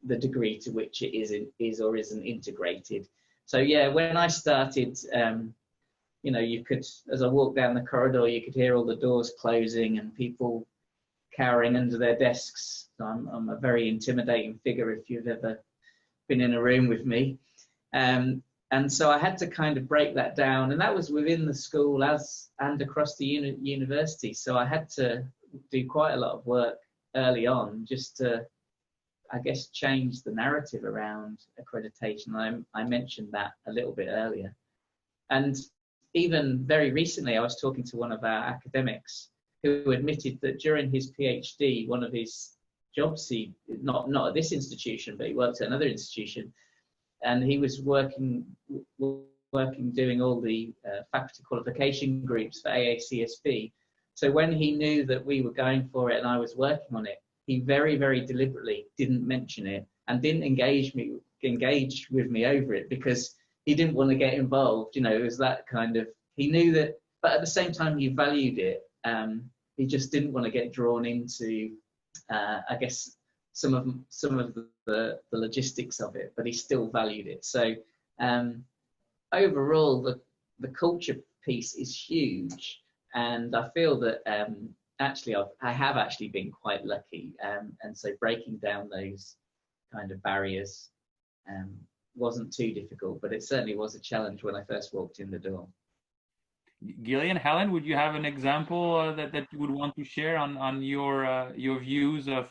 the degree to which it is or isn't integrated. So yeah, when I started, you know, you could, as I walked down the corridor, you could hear all the doors closing and people cowering under their desks. So I'm a very intimidating figure if you've ever been in a room with me. And so I had to kind of break that down, and that was within the school and across the university. So I had to do quite a lot of work early on just to, I guess, change the narrative around accreditation. I mentioned that a little bit earlier. And even very recently, I was talking to one of our academics who admitted that during his PhD, one of his jobs, not at this institution, but he worked at another institution, and he was working doing all the faculty qualification groups for AACSB. So when he knew that we were going for it and I was working on it, he very, very deliberately didn't mention it and didn't engage with me over it, because he didn't want to get involved. You know, it was that kind of, he knew that but at the same time, he valued it. He just didn't want to get drawn into, I guess, some of the logistics of it, but he still valued it. So overall, the culture piece is huge, and I feel that actually I have actually been quite lucky, and so breaking down those kind of barriers wasn't too difficult, but it certainly was a challenge when I first walked in the door. Gillian, Helen, would you have an example that you would want to share on your views of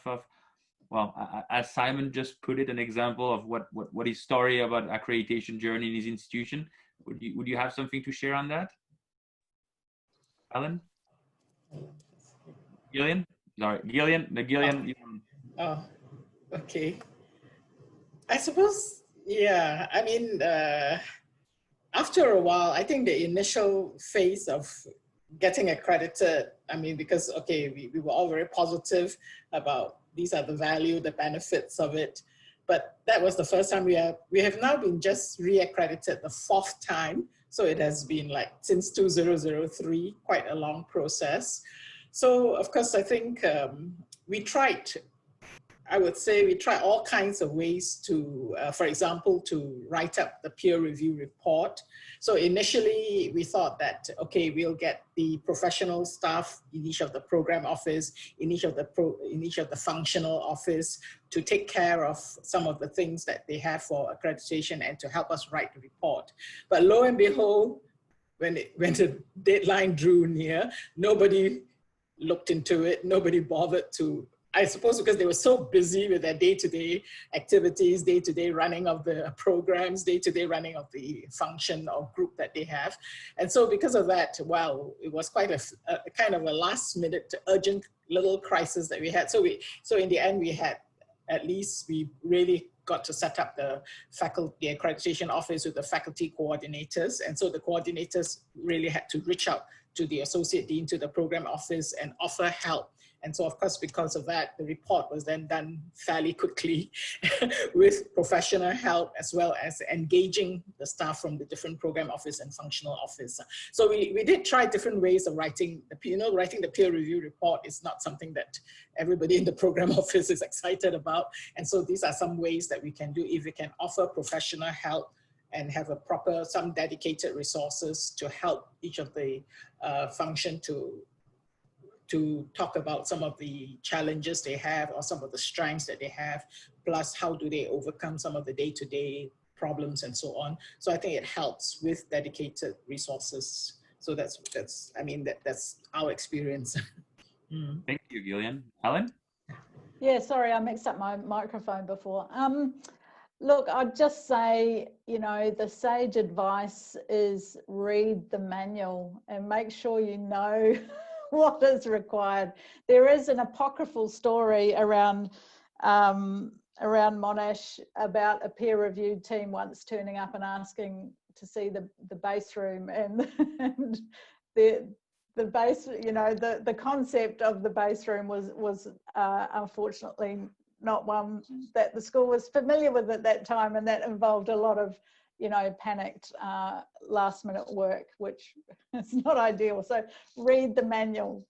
well, as Simon just put it, an example of what his story about accreditation journey in his institution? Would you have something to share on that? Helen? Gillian? Sorry, Gillian. Gillian. Oh, okay. I suppose, yeah. I mean, after a while, I think the initial phase of getting accredited, I mean, because, okay, we were all very positive about these are the value, the benefits of it. But that was the first time we have now been just reaccredited the 4th time. So it has been like since 2003, quite a long process. So of course, I think I would say we tried all kinds of ways to, for example, to write up the peer review report. So initially we thought that, okay, we'll get the professional staff in each of the program office, in each of the functional office to take care of some of the things that they have for accreditation and to help us write the report. But lo and behold, when the deadline drew near, nobody looked into it, nobody bothered to, I suppose because they were so busy with their day-to-day activities, day-to-day running of the programs, day-to-day running of the function or group that they have. And so because of that, well, it was quite a kind of a last-minute urgent little crisis that we had. So in the end, we really got to set up the accreditation office with the faculty coordinators. And so the coordinators really had to reach out to the associate dean, to the program office, and offer help. And so, of course, because of that, the report was then done fairly quickly with professional help, as well as engaging the staff from the different program office and functional office. So we did try different ways of writing writing the peer review report is not something that everybody in the program office is excited about. And so these are some ways that we can do if we can offer professional help and have some dedicated resources to help each of the function to talk about some of the challenges they have or some of the strengths that they have, plus how do they overcome some of the day-to-day problems and so on. So I think it helps with dedicated resources. So that's our experience. Thank you, Gillian. Helen? Yeah, sorry, I mixed up my microphone before. Look, I'd just say, the sage advice is read the manual and make sure you know what is required. There is an apocryphal story around Monash about a peer-reviewed team once turning up and asking to see the base room, and the base, the concept of the base room was unfortunately not one that the school was familiar with at that time, and that involved a lot of panicked last minute work, which is not ideal. So read the manual.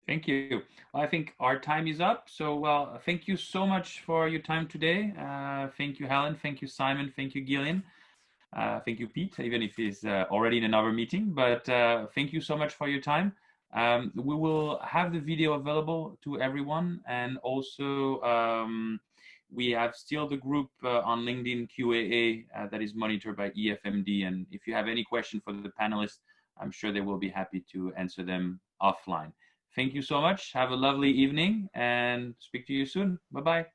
Thank you. I think our time is up. So, well, thank you so much for your time today. Thank you, Helen. Thank you, Simon. Thank you, Gillian. Thank you, Pete, even if he's already in another meeting. But thank you so much for your time. We will have the video available to everyone. And also, we have still the group on LinkedIn QAA that is monitored by EFMD. And if you have any question for the panelists, I'm sure they will be happy to answer them offline. Thank you so much. Have a lovely evening and speak to you soon. Bye-bye.